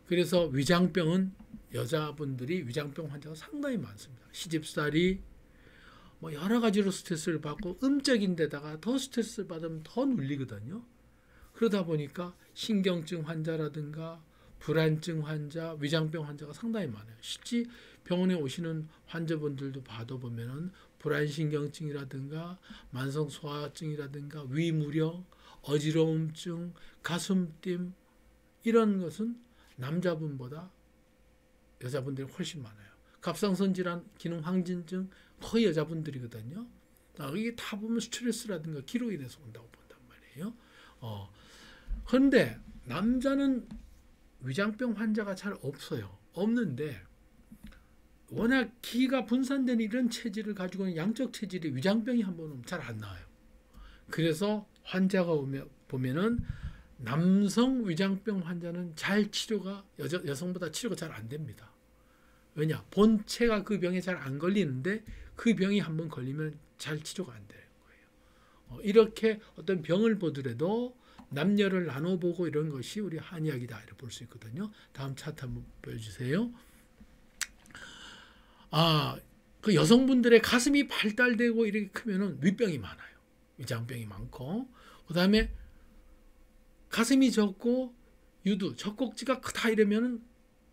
그래서 위장병은 여자분들이 위장병 환자가 상당히 많습니다. 시집살이 뭐 여러 가지로 스트레스를 받고 음적인 데다가 더 스트레스를 받으면 더 눌리거든요. 그러다 보니까 신경증 환자라든가 불안증 환자, 위장병 환자가 상당히 많아요. 실제 병원에 오시는 환자분들도 봐도 보면은 불안신경증이라든가 만성소화증이라든가 위무력, 어지러움증, 가슴띵 이런 것은 남자분보다 여자분들이 훨씬 많아요. 갑상선 질환, 기능 항진증 거의 여자분들이거든요. 이게 다 보면 스트레스라든가 기로 인해서 온다고 본단 말이에요. 그런데 남자는 위장병 환자가 잘 없어요. 없는데 워낙 기가 분산되는 이런 체질을 가지고 있는 양적 체질이 위장병이 한 번은 잘 안 나와요. 그래서 환자가 보면은 남성 위장병 환자는 잘 치료가 여성보다 치료가 잘 안 됩니다. 왜냐? 본체가 그 병에 잘 안 걸리는데 그 병이 한번 걸리면 잘 치료가 안 되는 거예요. 이렇게 어떤 병을 보더라도 남녀를 나눠보고 이런 것이 우리 한의학이다 이렇게 볼 수 있거든요. 다음 차트 한번 보여주세요. 그 여성분들의 가슴이 발달되고 이렇게 크면은 위병이 많아요. 위장병이 많고, 그 다음에 가슴이 적고 유두, 젖꼭지가 크다 이러면은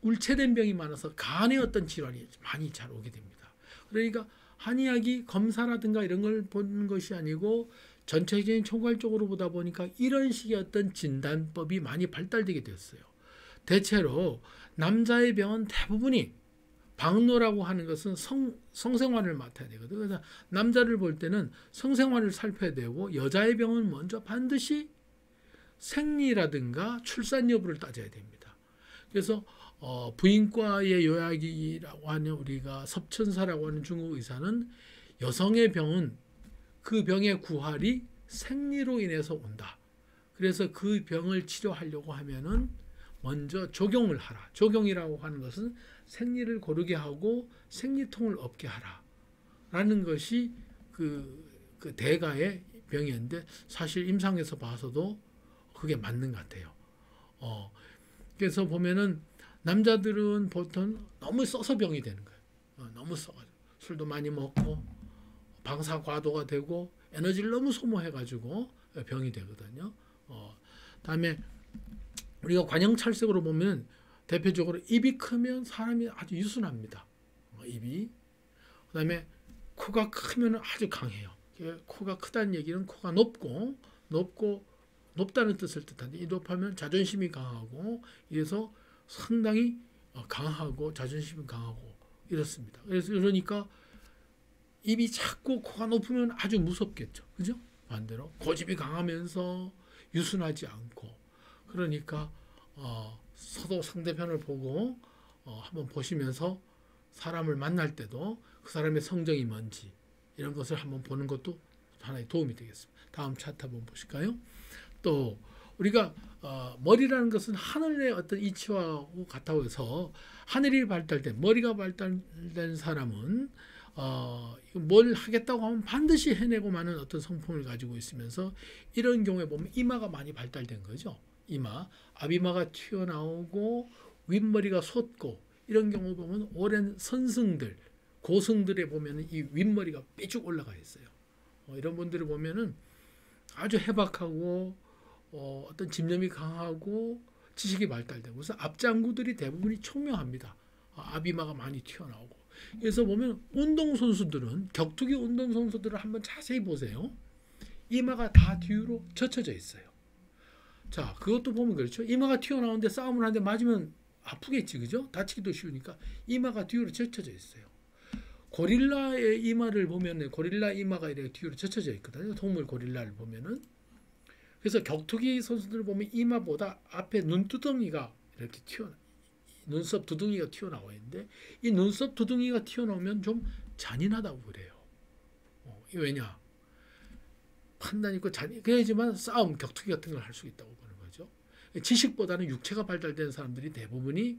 울체된 병이 많아서 간의 어떤 질환이 많이 잘 오게 됩니다. 그러니까 한의학이 검사라든가 이런 걸 보는 것이 아니고 전체적인 총괄적으로 보다 보니까 이런 식의 어떤 진단법이 많이 발달되게 됐어요. 대체로 남자의 병은 대부분이 박노라고 하는 것은 성생활을 맡아야 되거든요. 그래서 남자를 볼 때는 성생활을 살펴야 되고 여자의 병은 먼저 반드시 생리라든가 출산 여부를 따져야 됩니다. 그래서 부인과의 요약이라고 하는 우리가 섭천사라고 하는 중국 의사는 여성의 병은 그 병의 구할이 생리로 인해서 온다. 그래서 그 병을 치료하려고 하면은 먼저 조경을 하라. 조경이라고 하는 것은 생리를 고르게 하고 생리통을 없게 하라. 라는 것이 그 그 대가의 병이었는데 사실 임상에서 봐서도 그게 맞는 것 같아요. 그래서 보면은 남자들은 보통 너무 써서 병이 되는 거예요. 너무 써가지고 술도 많이 먹고 방사 과도가 되고 에너지를 너무 소모해가지고 병이 되거든요. 다음에 우리가 관형찰색으로 보면 대표적으로 입이 크면 사람이 아주 유순합니다. 입이. 그다음에 코가 크면 아주 강해요. 코가 크다는 얘기는 코가 높다는 뜻을 뜻하는데 이 높으면 자존심이 강하고 이래서 상당히 강하고 자존심이 강하고 이렇습니다. 그러니까 입이 작고 코가 높으면 아주 무섭겠죠. 그죠? 반대로 고집이 강하면서 유순하지 않고 그러니까 서로 상대편을 보고 한번 보시면서 사람을 만날 때도 그 사람의 성정이 뭔지 이런 것을 한번 보는 것도 하나의 도움이 되겠습니다. 다음 차트 한번 보실까요? 또 우리가 머리라는 것은 하늘의 어떤 이치와 같아서 하늘이 발달된 머리가 발달된 사람은 뭘 하겠다고 하면 반드시 해내고 마는 어떤 성품을 가지고 있으면서 이런 경우에 보면 이마가 많이 발달된 거죠. 이마, 앞이마가 튀어나오고 윗머리가 솟고 이런 경우 보면 오랜 선승들, 고승들에 보면 이 윗머리가 삐쭉 올라가 있어요. 이런 분들을 보면은 아주 해박하고 어떤 집념이 강하고 지식이 발달되고 그래서 앞장구들이 대부분이 총명합니다. 앞이마가 많이 튀어나오고 그래서 보면 운동선수들은 격투기 운동선수들을 한번 자세히 보세요. 이마가 다 뒤로 젖혀져 있어요. 자, 그것도 보면 그렇죠. 이마가 튀어나오는데 싸움을 하는데 맞으면 아프겠지, 그죠? 다치기도 쉬우니까 이마가 뒤로 젖혀져 있어요. 고릴라의 이마를 보면 고릴라 이마가 이렇게 뒤로 젖혀져 있거든요. 동물 고릴라를 보면은. 그래서 격투기 선수들을 보면 이마보다 앞에 눈두덩이가 이렇게 눈썹 두둥이가 튀어나와 있는데 이 눈썹 두둥이가 튀어나오면 좀 잔인하다고 그래요. 왜냐? 판단 있고 그래야지만 싸움, 격투기 같은 걸 할 수 있다고 보는 거죠. 지식보다는 육체가 발달된 사람들이 대부분이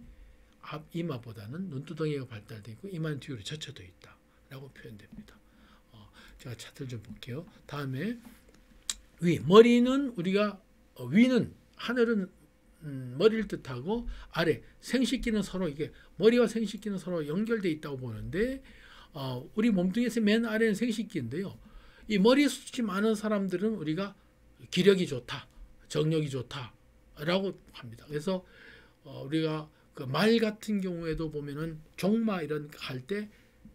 앞 이마보다는 눈두덩이가 발달되어 있고 이마는 뒤로 젖혀져 있다라고 표현됩니다. 제가 차트를 좀 볼게요. 다음에 머리는 우리가 위는 하늘은 머리를 뜻하고 아래 생식기는 서로 이게 머리와 생식기는 서로 연결되어 있다고 보는데 우리 몸뚱이에서 맨 아래는 생식기인데요. 이 머리숱이 많은 사람들은 우리가 기력이 좋다, 정력이 좋다라고 합니다. 그래서 우리가 그 말 같은 경우에도 보면은 종마 이런 할 때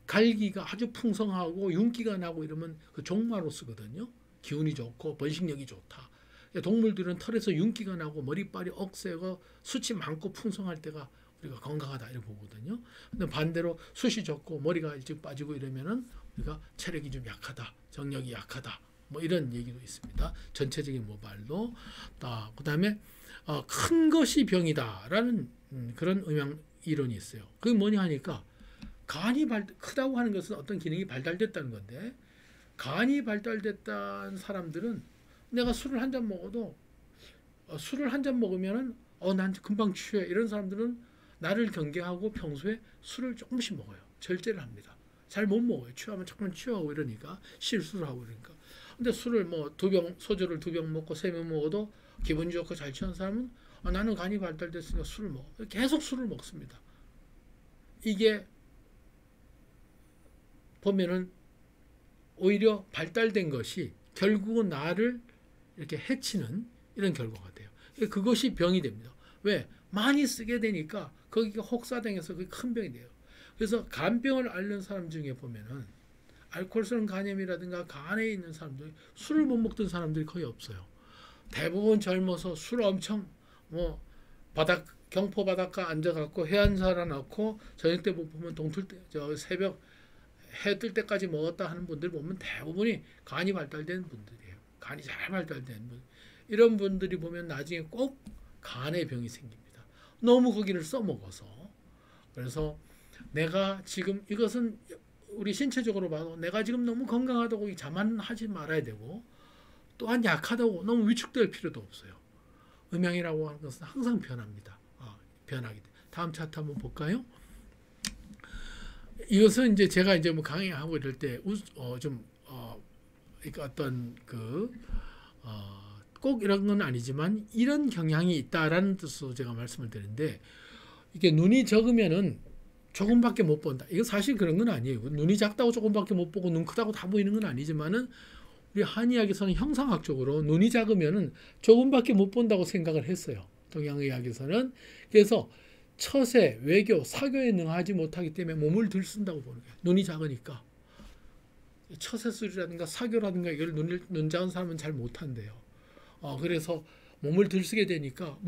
갈기가 아주 풍성하고 윤기가 나고 이러면 그 종마로 쓰거든요. 기운이 좋고 번식력이 좋다. 동물들은 털에서 윤기가 나고 머리빨이 억세고 숱이 많고 풍성할 때가 우리가 건강하다 이렇게 보거든요. 근데 반대로 숱이 적고 머리가 일찍 빠지고 이러면은 우리가 체력이 좀 약하다, 정력이 약하다, 뭐 이런 얘기도 있습니다. 전체적인 모발도. 그다음에 큰 것이 병이다라는 그런 음양 이론이 있어요. 그게 뭐냐 하니까 간이 크다고 하는 것은 어떤 기능이 발달됐다는 건데 간이 발달됐다는 사람들은 내가 술을 한 잔 먹어도 술을 한 잔 먹으면은 난 금방 취해 이런 사람들은 나를 경계하고 평소에 술을 조금씩 먹어요. 절제를 합니다. 잘 못 먹어요. 취하면 자꾸만 취하고 이러니까 실수를 하고 이러니까. 근데 술을 뭐 소주를 2병 먹고 3병 먹어도 기분 좋고 잘 취한 사람은 나는 간이 발달됐으니까 술을 먹어. 계속 술을 먹습니다. 이게 보면은 오히려 발달된 것이 결국은 나를 이렇게 해치는 이런 결과가 돼요. 그것이 병이 됩니다. 왜? 많이 쓰게 되니까 거기가 혹사당해서 그게 큰 병이 돼요. 그래서 간병을 앓는 사람 중에 보면은 알코올성 간염이라든가 간에 있는 사람들 술을 못 먹던 사람들이 거의 없어요. 대부분 젊어서 술 엄청 경포 바닷가 앉아갖고 해안 살아놓고 저녁 때 보면 동틀 때 새벽 해 뜰 때까지 먹었다 하는 분들 보면 대부분이 간이 발달된 분들이에요. 간이 잘 발달된 분. 이런 분들이 보면 나중에 꼭 간의 병이 생깁니다. 너무 거기를 써먹어서. 그래서 내가 지금 이것은 우리 신체적으로 봐도 내가 지금 너무 건강하다고 자만하지 말아야 되고 또한 약하다고 너무 위축될 필요도 없어요. 음양이라고 하는 것은 항상 변합니다. 변하기. 다음 차트 한번 볼까요? 이것은 이제 제가 이제 뭐 강의하고 이럴 때 좀 그러니까 어떤 꼭 이런 건 아니지만 이런 경향이 있다라는 뜻으로 제가 말씀을 드리는데, 이게 눈이 적으면은 조금밖에 못 본다. 이거 사실 그런 건 아니에요. 눈이 작다고 조금밖에 못 보고 눈 크다고 다 보이는 건 아니지만은, 우리 한의학에서는 형상학적으로 눈이 작으면은 조금밖에 못 본다고 생각을 했어요. 동양의학에서는. 그래서 처세, 외교, 사교에 능하지 못하기 때문에 몸을 들쓴다고 보는 거예요. 눈이 작으니까. 처세술이라든가 사교라든가 이걸 눈 작은 사람은 잘 못한대요. 그래서 몸을 들쓰게 되니까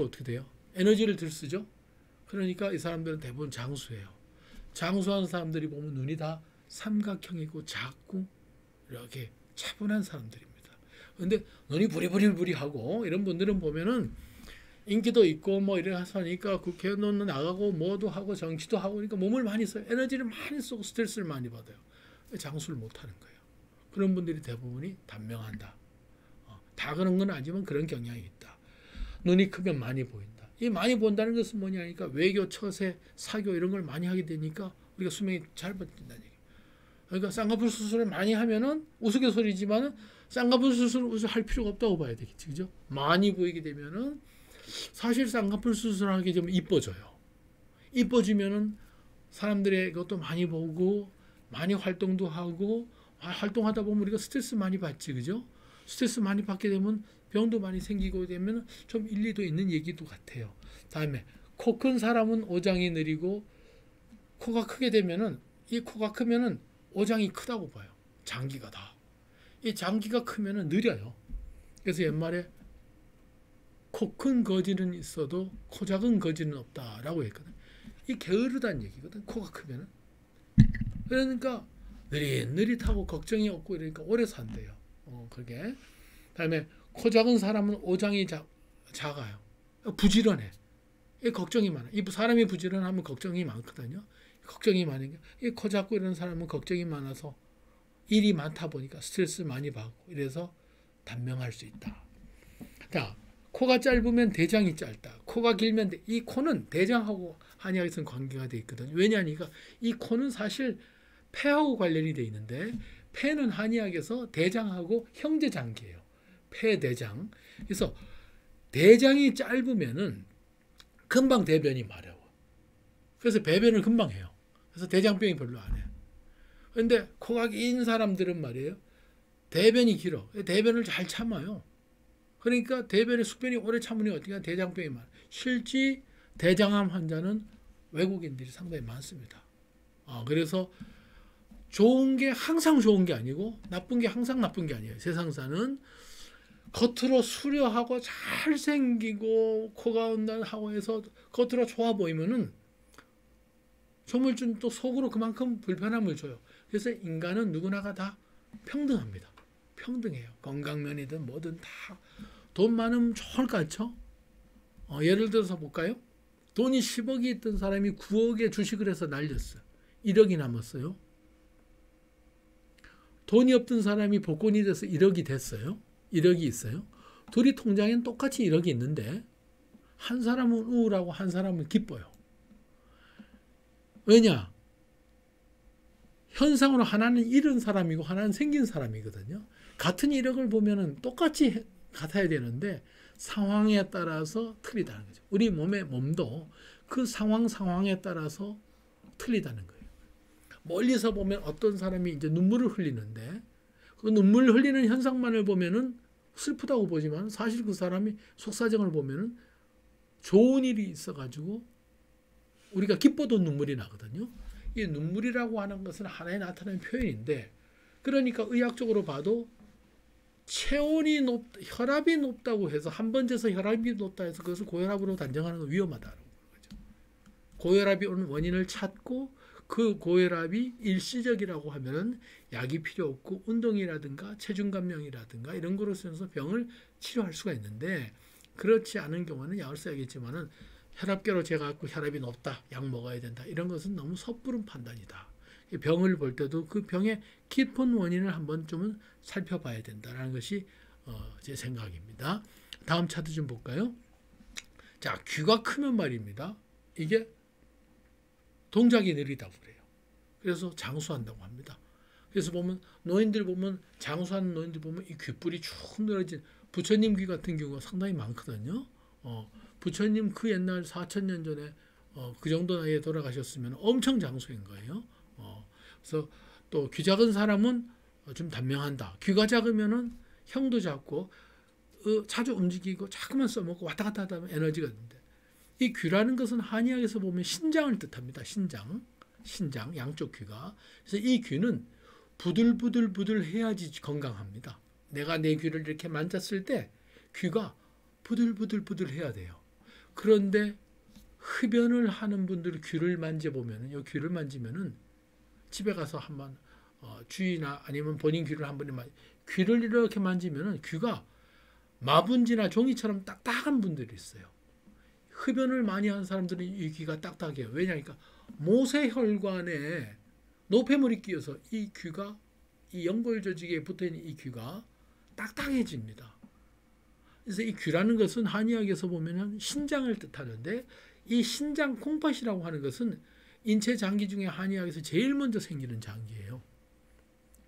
어떻게 돼요? 에너지를 들쓰죠. 그러니까 이 사람들은 대부분 장수예요. 장수하는 사람들이 보면 눈이 다 삼각형이고 작고 이렇게 차분한 사람들입니다. 그런데 눈이 부리부리하고 이런 분들은 보면은 인기도 있고 뭐 이래서 하니까 국회의원 나가고 뭐도 하고 정치도 하고, 그러니까 몸을 많이 써요. 에너지를 많이 쓰고 스트레스를 많이 받아요. 장수를 못하는 거예요. 그런 분들이 대부분이 단명한다. 다 그런 건 아니지만 그런 경향이 있다. 눈이 크면 많이 보인다. 이 많이 본다는 것은 뭐냐니까 외교, 처세, 사교 이런 걸 많이 하게 되니까 우리가 수명이 잘 버틴다는 얘기예요. 그러니까 쌍꺼풀 수술을 많이 하면은 우스갯소리지만은 쌍꺼풀 수술을 할 필요가 없다고 봐야 되겠지, 그죠? 많이 보이게 되면은 사실 쌍꺼풀 수술하게 되면 이뻐져요. 이뻐지면은 사람들의 것도 많이 보고 많이 활동도 하고, 활동하다 보면 우리가 스트레스 많이 받지, 그죠? 스트레스 많이 받게 되면 병도 많이 생기고 되면 좀 일리도 있는 얘기도 같아요. 다음에 코 큰 사람은 오장이 느리고, 코가 크게 되면은, 이 코가 크면은 오장이 크다고 봐요. 장기가 다. 이 장기가 크면은 느려요. 그래서 옛말에 코 큰 거지는 있어도 코 작은 거지는 없다라고 했거든. 이 게으르다는 얘기거든. 코가 크면은. 그러니까 느릿느릿하고 걱정이 없고 이러니까 오래 산대요. 그게. 다음에 코 작은 사람은 오장이 작아요. 부지런해. 이 걱정이 많아. 이 사람이 부지런하면 걱정이 많거든요. 걱정이 많으니까 이 코 작고 이런 사람은 걱정이 많아서 일이 많다 보니까 스트레스 많이 받고 이래서 단명할 수 있다. 자, 코가 짧으면 대장이 짧다. 코가 길면 이 코는 대장하고 한의학에서는 관계가 돼 있거든요. 왜냐하니까 이 코는 사실 폐하고 관련이 돼 있는데, 폐는 한의학에서 대장하고 형제 관계예요. 폐, 대장. 그래서 대장이 짧으면은 금방 대변이 마려워. 그래서 배변을 금방 해요. 그래서 대장병이 별로 안 해요. 그런데 코가 긴 사람들은 말이에요, 대변이 길어. 대변을 잘 참아요. 그러니까 대변의 숙변이 오래 참으니 어떻게 대장병이 많아요. 실제 대장암 환자는 외국인들이 상당히 많습니다. 그래서 좋은 게 항상 좋은 게 아니고 나쁜 게 항상 나쁜 게 아니에요. 세상사는 겉으로 수려하고 잘생기고 코가 온다하고 해서 겉으로 좋아 보이면은 조물주는 또 속으로 그만큼 불편함을 줘요. 그래서 인간은 누구나가 다 평등합니다. 평등해요. 건강면이든 뭐든 다. 돈 많으면 좋을 것 같죠? 예를 들어서 볼까요? 돈이 10억이 있던 사람이 9억의 주식을 해서 날렸어요. 1억이 남았어요. 돈이 없던 사람이 복권이 돼서 1억이 됐어요. 1억이 있어요. 둘이 통장에는 똑같이 1억이 있는데 한 사람은 우울하고 한 사람은 기뻐요. 왜냐? 현상으로 하나는 잃은 사람이고 하나는 생긴 사람이거든요. 같은 1억을 보면은 똑같이 같아야 되는데 상황에 따라서 틀리다는 거죠. 우리 몸도 그 상황에 따라서 틀리다는 거예요. 멀리서 보면 어떤 사람이 이제 눈물을 흘리는데 그 눈물 흘리는 현상만을 보면은 슬프다고 보지만 사실 그 사람이 속사정을 보면은 좋은 일이 있어가지고 우리가 기뻐도 눈물이 나거든요. 이 눈물이라고 하는 것은 하나의 나타나는 표현인데, 그러니까 의학적으로 봐도 체온이 혈압이 높다고 해서 한 번 재서 혈압이 높다 해서 그것을 고혈압으로 단정하는 건 위험하다는 거죠. 고혈압이 오는 원인을 찾고 그 고혈압이 일시적이라고 하면은 약이 필요 없고 운동이라든가 체중 감량이라든가 이런 거로 쓰면서 병을 치료할 수가 있는데, 그렇지 않은 경우는 약을 써야겠지만은 혈압계로 재갖고 혈압이 높다, 약 먹어야 된다, 이런 것은 너무 섣부른 판단이다. 병을 볼 때도 그 병의 깊은 원인을 한 번쯤은 살펴봐야 된다는 것이 제 생각입니다. 다음 차트 좀 볼까요? 자, 귀가 크면 말입니다. 이게 동작이 느리다고 그래요. 그래서 장수한다고 합니다. 그래서 보면 노인들 보면 장수하는 노인들 보면 이 귓불이 쭉 늘어진 부처님 귀 같은 경우가 상당히 많거든요. 부처님 그 옛날 4,000년 전에 그 정도 나이에 돌아가셨으면 엄청 장수인 거예요. 그래서 또 귀 작은 사람은 좀 단명한다. 귀가 작으면은 형도 작고 자주 움직이고 자꾸만 써먹고 왔다 갔다 하다 보면 에너지가 된대. 이 귀라는 것은 한의학에서 보면 신장을 뜻합니다. 신장 양쪽 귀가. 그래서 이 귀는 부들부들 해야지 건강합니다. 내가 내 귀를 이렇게 만졌을 때 귀가 부들부들 해야 돼요. 그런데 흡연을 하는 분들 귀를 만져보면은, 이 귀를 만지면은 집에 가서 한번 주위나 아니면 본인 귀를 한 번에 귀를 이렇게 만지면은 귀가 마분지나 종이처럼 딱딱한 분들이 있어요. 흡연을 많이 하는 사람들은 이 귀가 딱딱해요. 왜냐니까 모세혈관에 노폐물이 끼어서 이 귀가, 이 연골 조직에 붙어있는 이 귀가 딱딱해집니다. 그래서 이 귀라는 것은 한의학에서 보면은 신장을 뜻하는데, 이 신장 콩팥이라고 하는 것은 인체 장기 중에 한의학에서 제일 먼저 생기는 장기예요.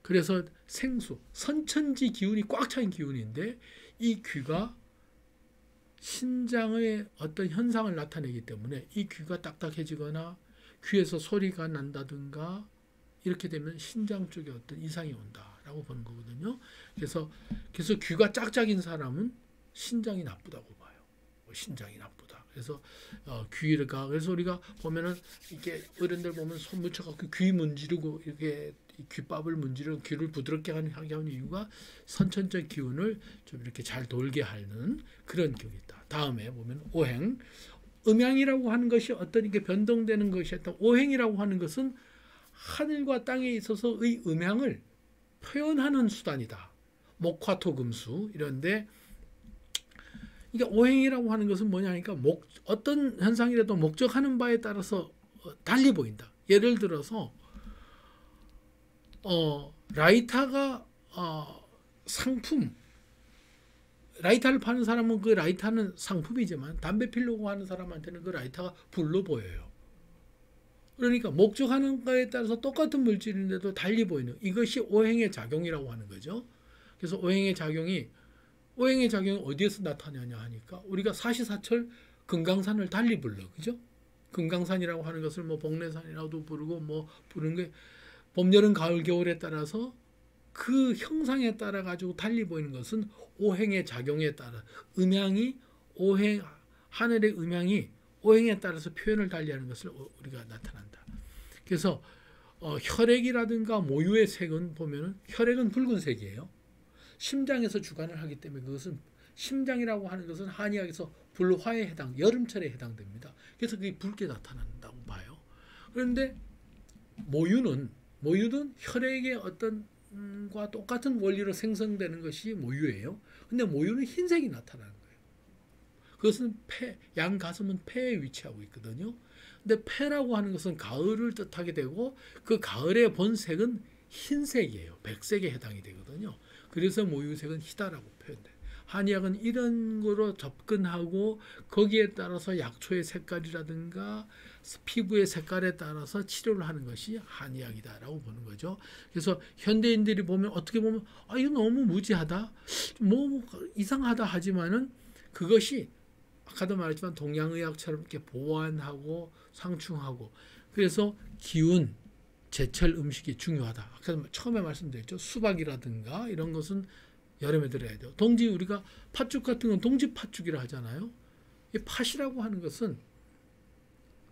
그래서 생수, 선천지 기운이 꽉 차인 기운인데, 이 귀가 신장의 어떤 현상을 나타내기 때문에 이 귀가 딱딱해지거나 귀에서 소리가 난다든가 이렇게 되면 신장 쪽에 어떤 이상이 온다라고 보는 거거든요. 그래서 귀가 짝짝인 사람은 신장이 나쁘다고 봐요. 신장이 나쁘다. 그래서 그래서 우리가 보면은 이렇게 어른들 보면 손 묻혀갖고 귀 문지르고 이렇게 귓밥을 문지르고 귀를 부드럽게 하게 하는 이유가 선천적 기운을 좀 이렇게 잘 돌게 하는 그런 격이 있다. 다음에 보면 오행. 음양이라고 하는 것이 어떤 이게 변동되는 것이 어떤 오행이라고 하는 것은 하늘과 땅에 있어서의 음양을 표현하는 수단이다. 목화토금수 이런데, 이게 오행이라고 하는 것은 뭐냐니까 어떤 현상이라도 목적하는 바에 따라서 달리 보인다. 예를 들어서 라이터가 상품, 라이터를 파는 사람은 그 라이터는 상품이지만 담배 피려고 하는 사람한테는 그 라이터가 불로 보여요. 그러니까 목적하는 거에 따라서 똑같은 물질인데도 달리 보이는, 이것이 오행의 작용이라고 하는 거죠. 그래서 오행의 작용이 어디에서 나타나냐 하니까, 우리가 사시사철 금강산을 달리 불러, 그죠? 금강산이라고 하는 것을 뭐 복례산이라고도 부르고 뭐 부르는 게 봄, 여름, 가을, 겨울에 따라서 그 형상에 따라 가지고 달리 보이는 것은 오행의 작용에 따라 하늘의 음양이 오행에 따라서 표현을 달리하는 것을 우리가 나타난다. 그래서 혈액이라든가 모유의 색은 보면은 혈액은 붉은색이에요. 심장에서 주관을 하기 때문에 그것은, 심장이라고 하는 것은 한의학에서 불화에 해당, 여름철에 해당됩니다. 그래서 그게 붉게 나타난다고 봐요. 그런데 모유는 혈액의 어떤 과 똑같은 원리로 생성되는 것이 모유예요. 근데 모유는 흰색이 나타나는 거예요. 그것은 양 가슴은 폐에 위치하고 있거든요. 근데 폐라고 하는 것은 가을을 뜻하게 되고, 그 가을의 본색은 흰색이에요. 백색에 해당이 되거든요. 그래서 모유색은 희다라고 표현돼요. 한의학은 이런 거로 접근하고 거기에 따라서 약초의 색깔이라든가 피부의 색깔에 따라서 치료를 하는 것이 한의학이다라고 보는 거죠. 그래서 현대인들이 보면 어떻게 보면 이거 너무 무지하다, 뭐 이상하다 하지만은 그것이 아까도 말했지만 동양의학처럼 이렇게 보완하고 상충하고, 그래서 기운, 제철 음식이 중요하다. 아까 처음에 말씀드렸죠. 수박이라든가 이런 것은 여름에 들어야 돼요. 우리가 팥죽 같은 건 동지 팥죽이라 하잖아요. 이 팥이라고 하는 것은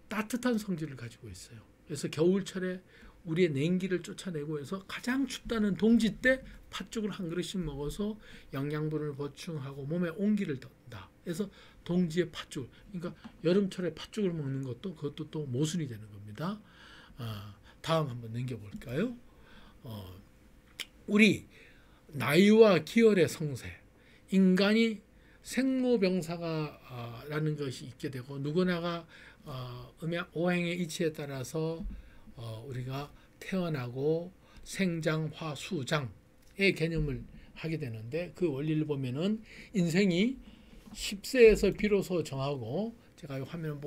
따뜻한 성질을 가지고 있어요. 그래서 겨울철에 우리의 냉기를 쫓아내고 해서 가장 춥다는 동지 때 팥죽을 한 그릇씩 먹어서 영양분을 보충하고 몸에 온기를 던다. 그래서 동지의 팥죽, 그러니까 여름철에 팥죽을 먹는 것도 그것도 또 모순이 되는 겁니다. 다음 한번 넘겨볼까요? 우리 나이와 기혈의 성세, 인간이 생로병사라는 것이 있게 되고, 누구나가 오행의 이치에 따라서 우리가 태어나고 생장화수장의 개념을 하게 되는데, 그 원리를 보면은 인생이 10세에서 비로소 정하고, 제가 화면을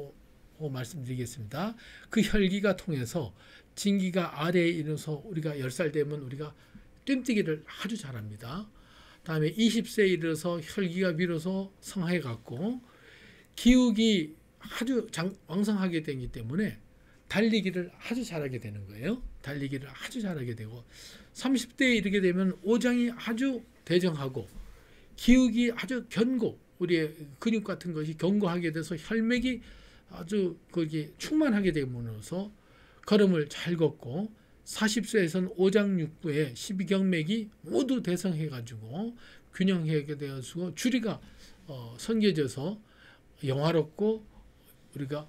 말씀드리겠습니다. 그 혈기가 통해서 진기가 아래에 이르서 우리가 10살 되면 우리가 뜀뛰기를 아주 잘합니다. 다음에 20세에 이르러서 혈기가 비로소 성하게 갔고 기욱이 아주 왕성하게 되기 때문에 달리기를 아주 잘하게 되는 거예요. 달리기를 아주 잘하게 되고 30대에 이르게 되면 오장이 아주 대정하고 기욱이 아주 견고, 우리의 근육 같은 것이 견고하게 돼서 혈맥이 아주 거기 충만하게 되면서 걸음을 잘 걷고 40세에서는 오장육부에 12경맥이 모두 대성해 가지고 균형하게 되어서 주리가 성겨져서 영화롭고 우리가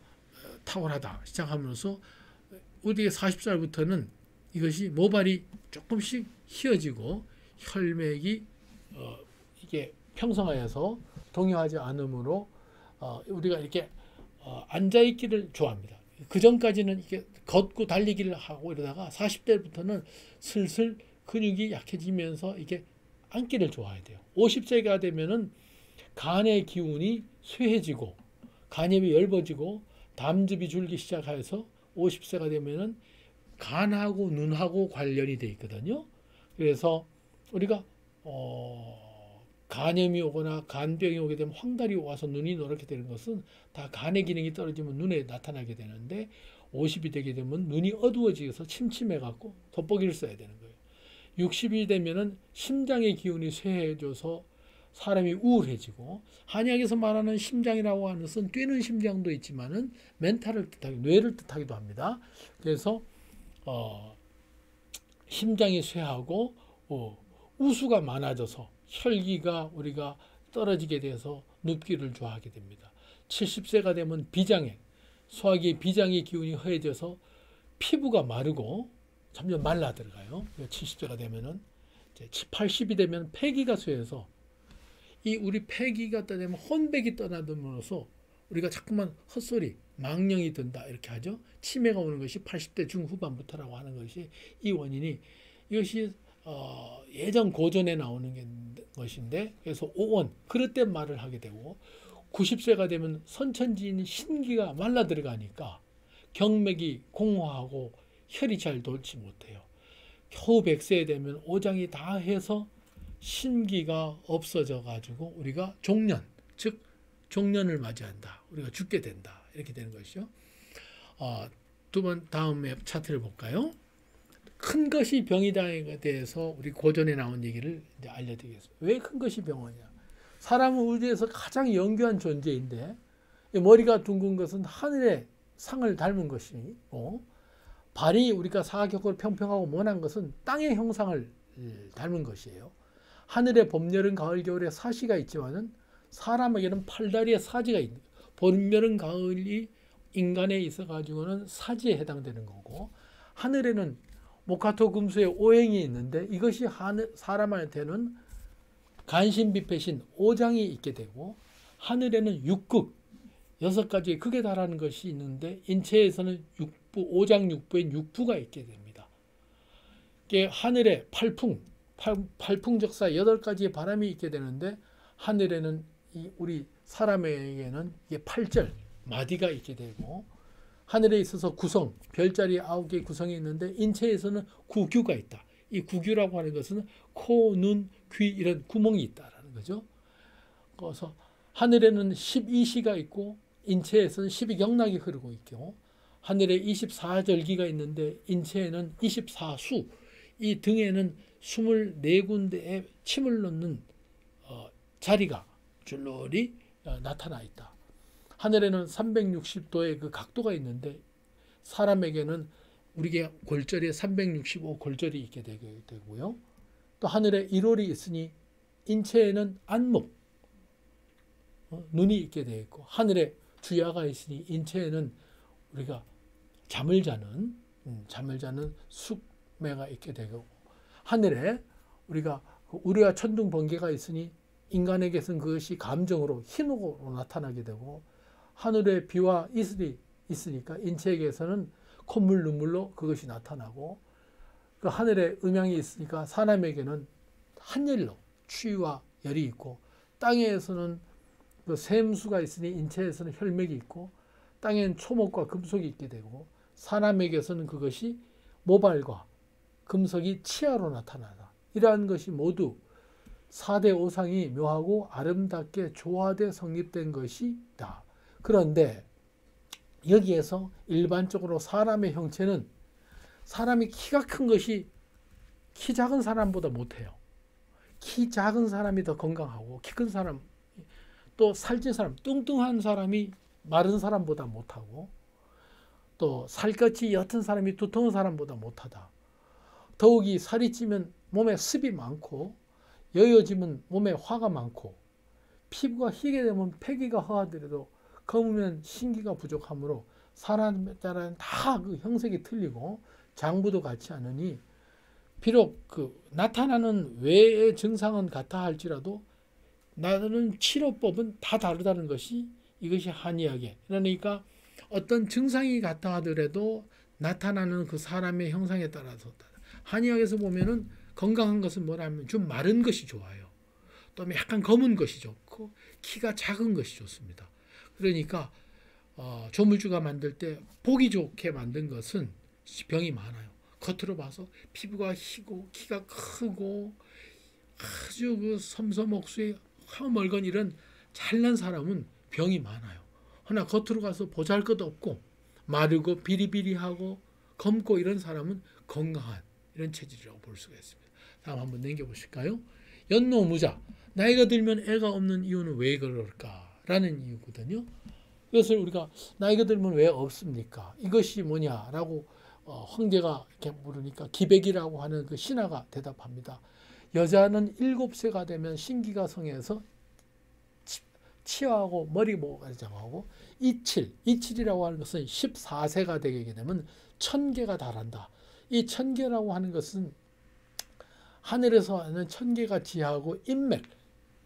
탁월하다 시작하면서 우리의 40살부터는 이것이 모발이 조금씩 휘어지고 혈맥이 이게 평성하여서 동요하지 않으므로 우리가 이렇게 앉아있기를 좋아합니다. 그 전까지는 이게 걷고 달리기를 하고 이러다가 40대부터는 슬슬 근육이 약해지면서 이게 앉기를 좋아해야 돼요. 50세가 되면은 간의 기운이 쇠해지고 간염이 엷어지고 담즙이 줄기 시작해서 50세가 되면은 간하고 눈하고 관련이 돼 있거든요. 그래서 우리가 간염이 오거나 간병이 오게 되면 황달이 와서 눈이 노랗게 되는 것은 다 간의 기능이 떨어지면 눈에 나타나게 되는데 50이 되게 되면 눈이 어두워지면서 침침해 갖고 돋보기를 써야 되는 거예요. 60이 되면은 심장의 기운이 쇠해져서 사람이 우울해지고, 한의학에서 말하는 심장이라고 하는 것은 뛰는 심장도 있지만은 멘탈을 뜻하기, 뇌를 뜻하기도 합니다. 그래서 심장이 쇠하고 우수가 많아져서 혈기가 우리가 떨어지게 돼서 눕기를 좋아하게 됩니다. 70세가 되면 비장애, 소화기 비장의 기운이 허해져서 피부가 마르고 점점 말라 들어가요. 70세가 되면은 80이 되면 폐기가 쇠해서 이 우리 폐기가 떠나면 혼백이 떠나들면서 우리가 자꾸만 헛소리, 망령이 든다 이렇게 하죠. 치매가 오는 것이 80대 중후반부터라고 하는 것이 이 원인이 이것이 예전 고전에 나오는 것인데, 그래서 오원 그릇된 말을 하게 되고 90세가 되면 선천지인 신기가 말라 들어가니까 경맥이 공허하고 혈이 잘 돌지 못해요. 겨우 100세에 되면 오장이 다 해서 신기가 없어져 가지고 우리가 종년, 즉 종년을 맞이한다. 우리가 죽게 된다. 이렇게 되는 것이죠. 두 번 다음에 차트를 볼까요? 큰 것이 병이다에 대해서 우리 고전에 나온 얘기를 이제 알려드리겠습니다. 왜 큰 것이 병이냐? 사람은 우주에서 가장 영귀한 존재인데 머리가 둥근 것은 하늘의 상을 닮은 것이고, 발이 우리가 사각형으로 평평하고 원한 것은 땅의 형상을 닮은 것이에요. 하늘에 봄, 여름, 가을, 겨울에 사시가 있지만은 사람에게는 팔다리에 사지가 있는 거예요. 봄, 여름, 가을이 인간에 있어 가지고는 사지에 해당되는 거고, 하늘에는 목화토 금수의 오행이 있는데 이것이 사람한테는 간신비패신 오장이 있게 되고, 하늘에는 육극 6가지의 극에 달하는 것이 있는데 인체에서는 육부, 오장육부엔 육부가 있게 됩니다. 하늘에 팔풍적사 8가지의 바람이 있게 되는데 하늘에는 우리 사람에게는 팔절 마디가 있게 되고, 하늘에 있어서 구성, 별자리 9개의 구성이 있는데 인체에서는 구규가 있다. 이 구규라고 하는 것은 코, 눈, 귀 이런 구멍이 있다라는 거죠. 그래서 하늘에는 12시가 있고 인체에서는 12경락이 흐르고 있고, 하늘에 24절기가 있는데 인체에는 24수, 이 등에는 24군데에 침을 놓는 자리가 줄줄이 나타나 있다. 하늘에는 360도의 그 각도가 있는데 사람에게는 우리가 골절에 365 골절이 있게 되고요. 또 하늘에 1월이 있으니 인체에는 안목, 눈이 있게 되어 있고, 하늘에 주야가 있으니 인체에는 우리가 잠을 자는 숙매가 있게 되고, 하늘에 우리가 우리와 천둥 번개가 있으니 인간에게서는 그것이 감정으로 희노로 나타나게 되고, 하늘에 비와 이슬이 있으니까 인체에게서는 콧물 눈물로 그것이 나타나고, 그 하늘에 음양이 있으니까 사람에게는 한열로 추위와 열이 있고, 땅에서는 그 샘수가 있으니 인체에서는 혈맥이 있고, 땅엔 초목과 금속이 있게 되고 사람에게서는 그것이 모발과 금속이 치아로 나타나다. 이러한 것이 모두 4대 오상이 묘하고 아름답게 조화되 성립된 것이다. 그런데 여기에서 일반적으로 사람의 형체는 사람이 키가 큰 것이 키 작은 사람보다 못해요. 키 작은 사람이 더 건강하고 키 큰 사람, 또 살찐 사람, 뚱뚱한 사람이 마른 사람보다 못하고 또 살갗이 옅은 사람이 두터운 사람보다 못하다. 더욱이 살이 찌면 몸에 습이 많고 여여지면 몸에 화가 많고 피부가 희게 되면 폐기가 허하더라도 검으면 신기가 부족하므로 사람에 따라 다 그 형색이 틀리고 장부도 같지 않으니 비록 그 나타나는 외의 증상은 같아 할지라도 나는 치료법은 다 다르다는 것이 이것이 한의학이에요. 그러니까 어떤 증상이 같아 하더라도 나타나는 그 사람의 형상에 따라서 한의학에서 보면은 건강한 것은 뭐라면 좀 마른 것이 좋아요. 또 약간 검은 것이 좋고 키가 작은 것이 좋습니다. 그러니까 조물주가 만들 때 보기 좋게 만든 것은 병이 많아요. 겉으로 봐서 피부가 희고 키가 크고 아주 그 섬섬옥수에 화멀건 이런 잘난 사람은 병이 많아요. 그러나 겉으로 가서 보잘것없고 마르고 비리비리하고 검고 이런 사람은 건강한 이런 체질이라고 볼 수가 있습니다. 다음 한번 넘겨보실까요? 연노무자, 나이가 들면 애가 없는 이유는 왜 그럴까라는 이유거든요. 그것을 우리가 나이가 들면 왜 없습니까? 이것이 뭐냐라고 황제가 이렇게 물으니까 기백이라고 하는 그 신하가 대답합니다. 여자는 7세가 되면 신기가 성해서 치아하고 머리 모가지 장하고 이칠이라고 하는 것은 14세가 되게 되면 천계가 달한다. 이 천계라고 하는 것은 하늘에서 하는 천계가 지하고 인맥,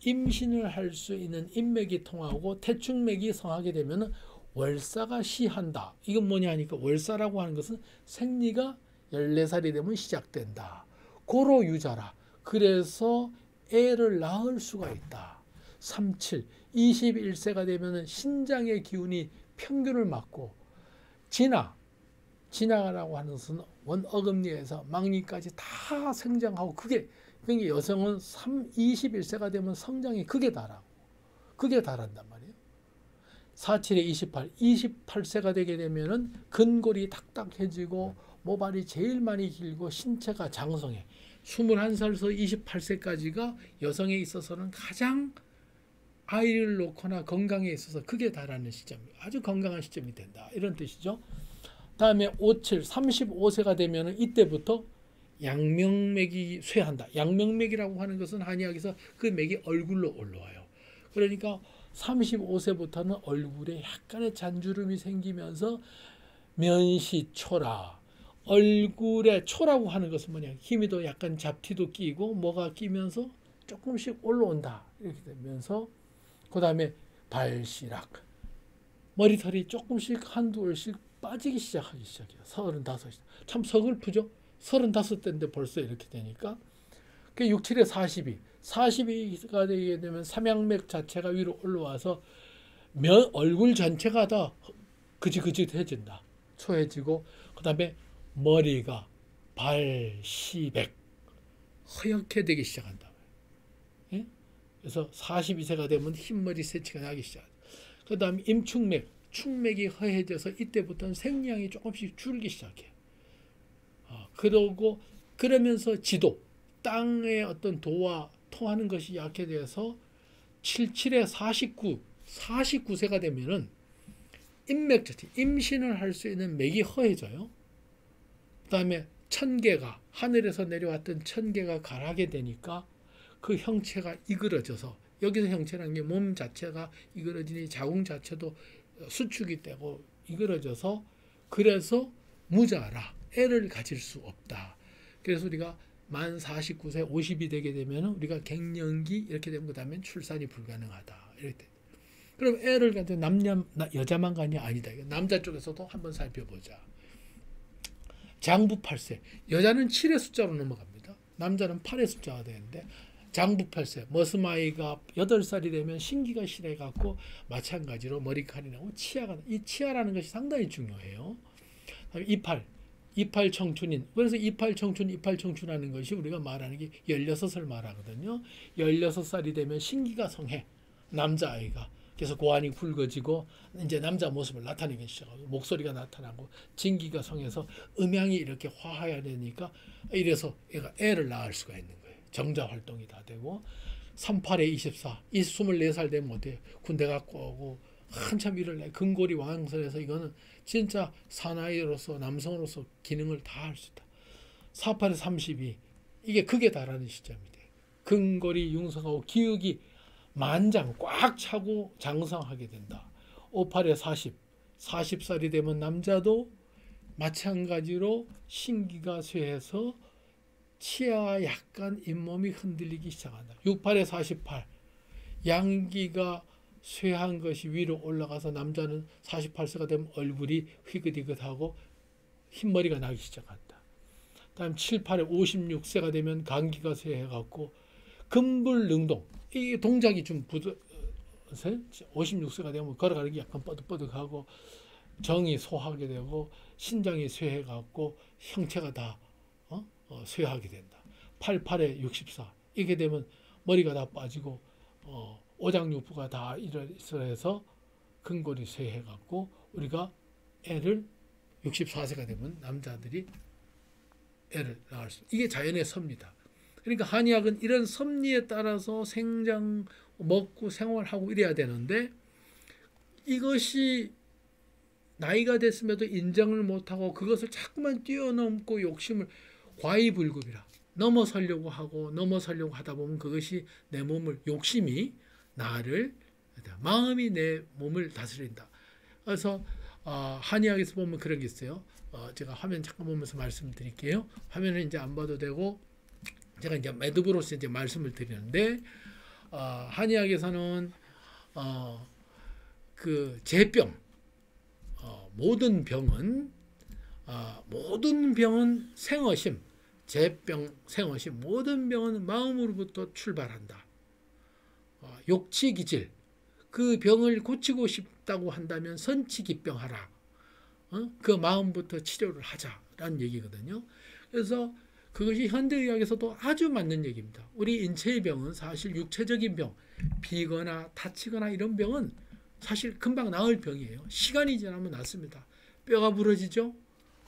임신을 할 수 있는 인맥이 통하고 태충맥이 성하게 되면 월사가 시한다. 이건 뭐냐 하니까 월사라고 하는 것은 생리가 14살이 되면 시작된다. 고로 유자라. 그래서 애를 낳을 수가 있다. 37, 21세가 되면 신장의 기운이 평균을 맞고 진화라고 하는 것은 원어금니에서 망니까지 다 성장하고 그게 그러니까 여성은 21세가 되면 성장이 극에 달하고 극에 달한단 말이에요. 47에 28, 28세가 되게 되면은 근골이 딱딱해지고 모발이 제일 많이 길고 신체가 장성해. 21살에서 28세까지가 여성에 있어서는 가장 아이를 놓거나 건강에 있어서 극에 달하는 시점, 아주 건강한 시점이 된다. 이런 뜻이죠. 다음에 57, 35세가 되면은 이때부터 양명맥이 쇠한다. 양명맥이라고 하는 것은 한의학에서 그 맥이 얼굴로 올라와요. 그러니까 35세부터는 얼굴에 약간의 잔주름이 생기면서 면시초라. 얼굴에 초라고 하는 것은 뭐냐? 힘이도 약간 잡티도 끼고 뭐가 끼면서 조금씩 올라온다. 이렇게 되면서 그 다음에 발시락. 머리털이 조금씩 한두 올씩 빠지기 시작하기 시작해요. 35. 참 서글프죠? 35대인데 벌써 이렇게 되니까. 6, 7에 42. 42가 되게 되면 삼양맥 자체가 위로 올라와서 얼굴 전체가 다 그지그지해진다. 초해지고 그 다음에 머리가 발시백 허옇게 되기 시작한다. 예? 그래서 42세가 되면 흰머리 새치가 나기 시작한다. 그 다음에 임충맥, 충맥이 허해져서 이때부터는 생량이 조금씩 줄기 시작해요. 그러면서 지도, 땅의 어떤 도와 통하는 것이 약해져서 77에 49세가 되면은 인맥 자체, 임신을 할 수 있는 맥이 허해져요. 그 다음에 천계가, 하늘에서 내려왔던 천계가 가라게 되니까 그 형체가 이그러져서, 여기서 형체라는 게 몸 자체가 이그러지니 자궁 자체도 수축이 되고 이그러져서, 그래서 무자라, 애를 가질 수 없다. 그래서 우리가 만 49세 50이 되게 되면 우리가 갱년기 이렇게 되면 그 다음에 출산이 불가능하다. 이렇게 돼. 그럼 애를 갖는 여자만 가냐? 아니다. 남자 쪽에서도 한번 살펴보자. 장부 8세. 여자는 7의 숫자로 넘어갑니다. 남자는 8의 숫자가 되는데 장부팔세, 머스마이가 8살이 되면 신기가 실해갖고 마찬가지로 머리카락이 나고 치아가, 이 치아라는 것이 상당히 중요해요. 이팔 청춘인. 그래서 이팔 청춘 하는 것이 우리가 말하는 게 16을 말하거든요. 16살이 되면 신기가 성해. 남자아이가. 그래서 고환이 굵어지고 이제 남자 모습을 나타내기 시작하고 목소리가 나타나고 진기가 성해서 음향이 이렇게 화해야 되니까 이래서 얘가 애를 낳을 수가 있는 거예요. 정자 활동이 다 되고 38에 24, 24살 되면 어때요? 군대 갖고 오고 한참 일을 내 근골이 왕성해서 이거는 진짜 사나이로서 남성으로서 기능을 다 할 수 있다. 48에 32, 이게 극에 달하는 시점이돼. 근골이 융성하고 기억이 만장 꽉 차고 장성하게 된다. 58에 40, 40살이 되면 남자도 마찬가지로 신기가 쇠해서 치아와 약간 잇몸이 흔들리기 시작한다. 68에 48, 양기가 쇠한 것이 위로 올라가서 남자는 48세가 되면 얼굴이 휘긋휘긋하고 흰머리가 나기 시작한다. 다음 7, 8에 56세가 되면 감기가 쇠해갖고 금불능동, 이 동작이 좀 56세가 되면 걸어가는 게 약간 뻐득뻐득하고 정이 소하게 되고 신장이 쇠해갖고 형체가 다 쇠하게 된다. 88에 64, 이게 되면 머리가 다 빠지고 오장육부가 다 일어서 근골이 쇠해갖고 우리가 애를 64세가 되면 남자들이 애를 낳을 수, 이게 자연의 섭리다. 그러니까 한의학은 이런 섭리에 따라서 생장 먹고 생활하고 이래야 되는데 이것이 나이가 됐음에도 인정을 못하고 그것을 자꾸만 뛰어넘고 욕심을 과이불급이라 넘어서려고 하다 보면 그것이 내 몸을, 욕심이 나를, 마음이 내 몸을 다스린다. 그래서 한의학에서 보면 그런 게 있어요. 제가 화면 잠깐 보면서 말씀드릴게요. 화면은 이제 안 봐도 되고 제가 이제 매듭으로서 이제 말씀을 드리는데 한의학에서는 그 제병, 모든 병은 생어심, 제병, 생어심, 모든 병은 마음으로부터 출발한다. 욕치기질, 그 병을 고치고 싶다고 한다면 선치기병하라. 그 마음부터 치료를 하자라는 얘기거든요. 그래서 그것이 현대의학에서도 아주 맞는 얘기입니다. 우리 인체의 병은 사실 육체적인 병, 비거나 다치거나 이런 병은 사실 금방 나을 병이에요. 시간이 지나면 낫습니다. 뼈가 부러지죠?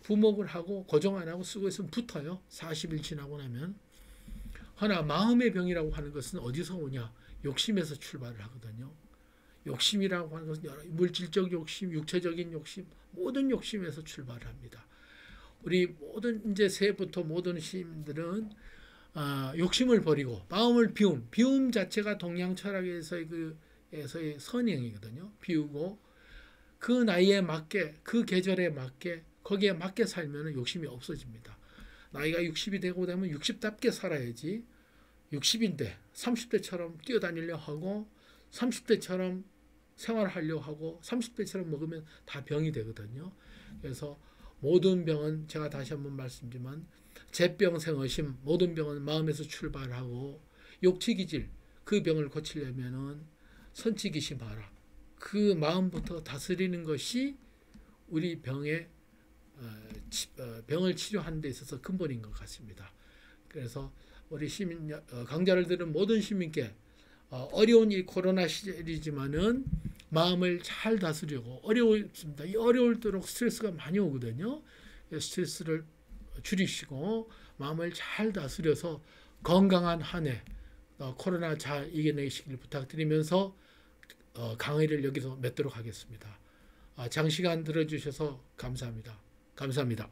부목을 하고 고정 안 하고 쓰고 있으면 붙어요. 40일 지나고 나면. 하나 마음의 병이라고 하는 것은 어디서 오냐? 욕심에서 출발을 하거든요. 욕심이라고 하는 것은 여러 물질적 욕심, 육체적인 욕심, 모든 욕심에서 출발을 합니다. 우리 모든 이제 새부터 모든 시민들은 욕심을 버리고 마음을 비움 자체가 동양 철학에서의 선행이거든요. 비우고 그 나이에 맞게, 그 계절에 맞게, 거기에 맞게 살면 욕심이 없어집니다. 나이가 60이 되고 되면 60답게 살아야지. 60인데 30대처럼 뛰어다니려 하고 30대처럼 생활하려 하고 30대처럼 먹으면 다 병이 되거든요. 그래서 모든 병은 제가 다시 한번 말씀드리지만 제병 생어심, 모든 병은 마음에서 출발하고 욕치기질, 그 병을 고치려면은 선치기시 마라. 그 마음부터 다스리는 것이 우리 병을 치료하는 데 있어서 근본인 것 같습니다. 그래서 우리 시민, 강좌를 들은 모든 시민께 어려운 이 코로나 시절이지만은 마음을 잘 다스리고, 어려웠습니다. 이 어려울수록 스트레스가 많이 오거든요. 스트레스를 줄이시고 마음을 잘 다스려서 건강한 한 해 코로나 잘 이겨내시길 부탁드리면서 강의를 여기서 맺도록 하겠습니다. 장시간 들어주셔서 감사합니다. 감사합니다.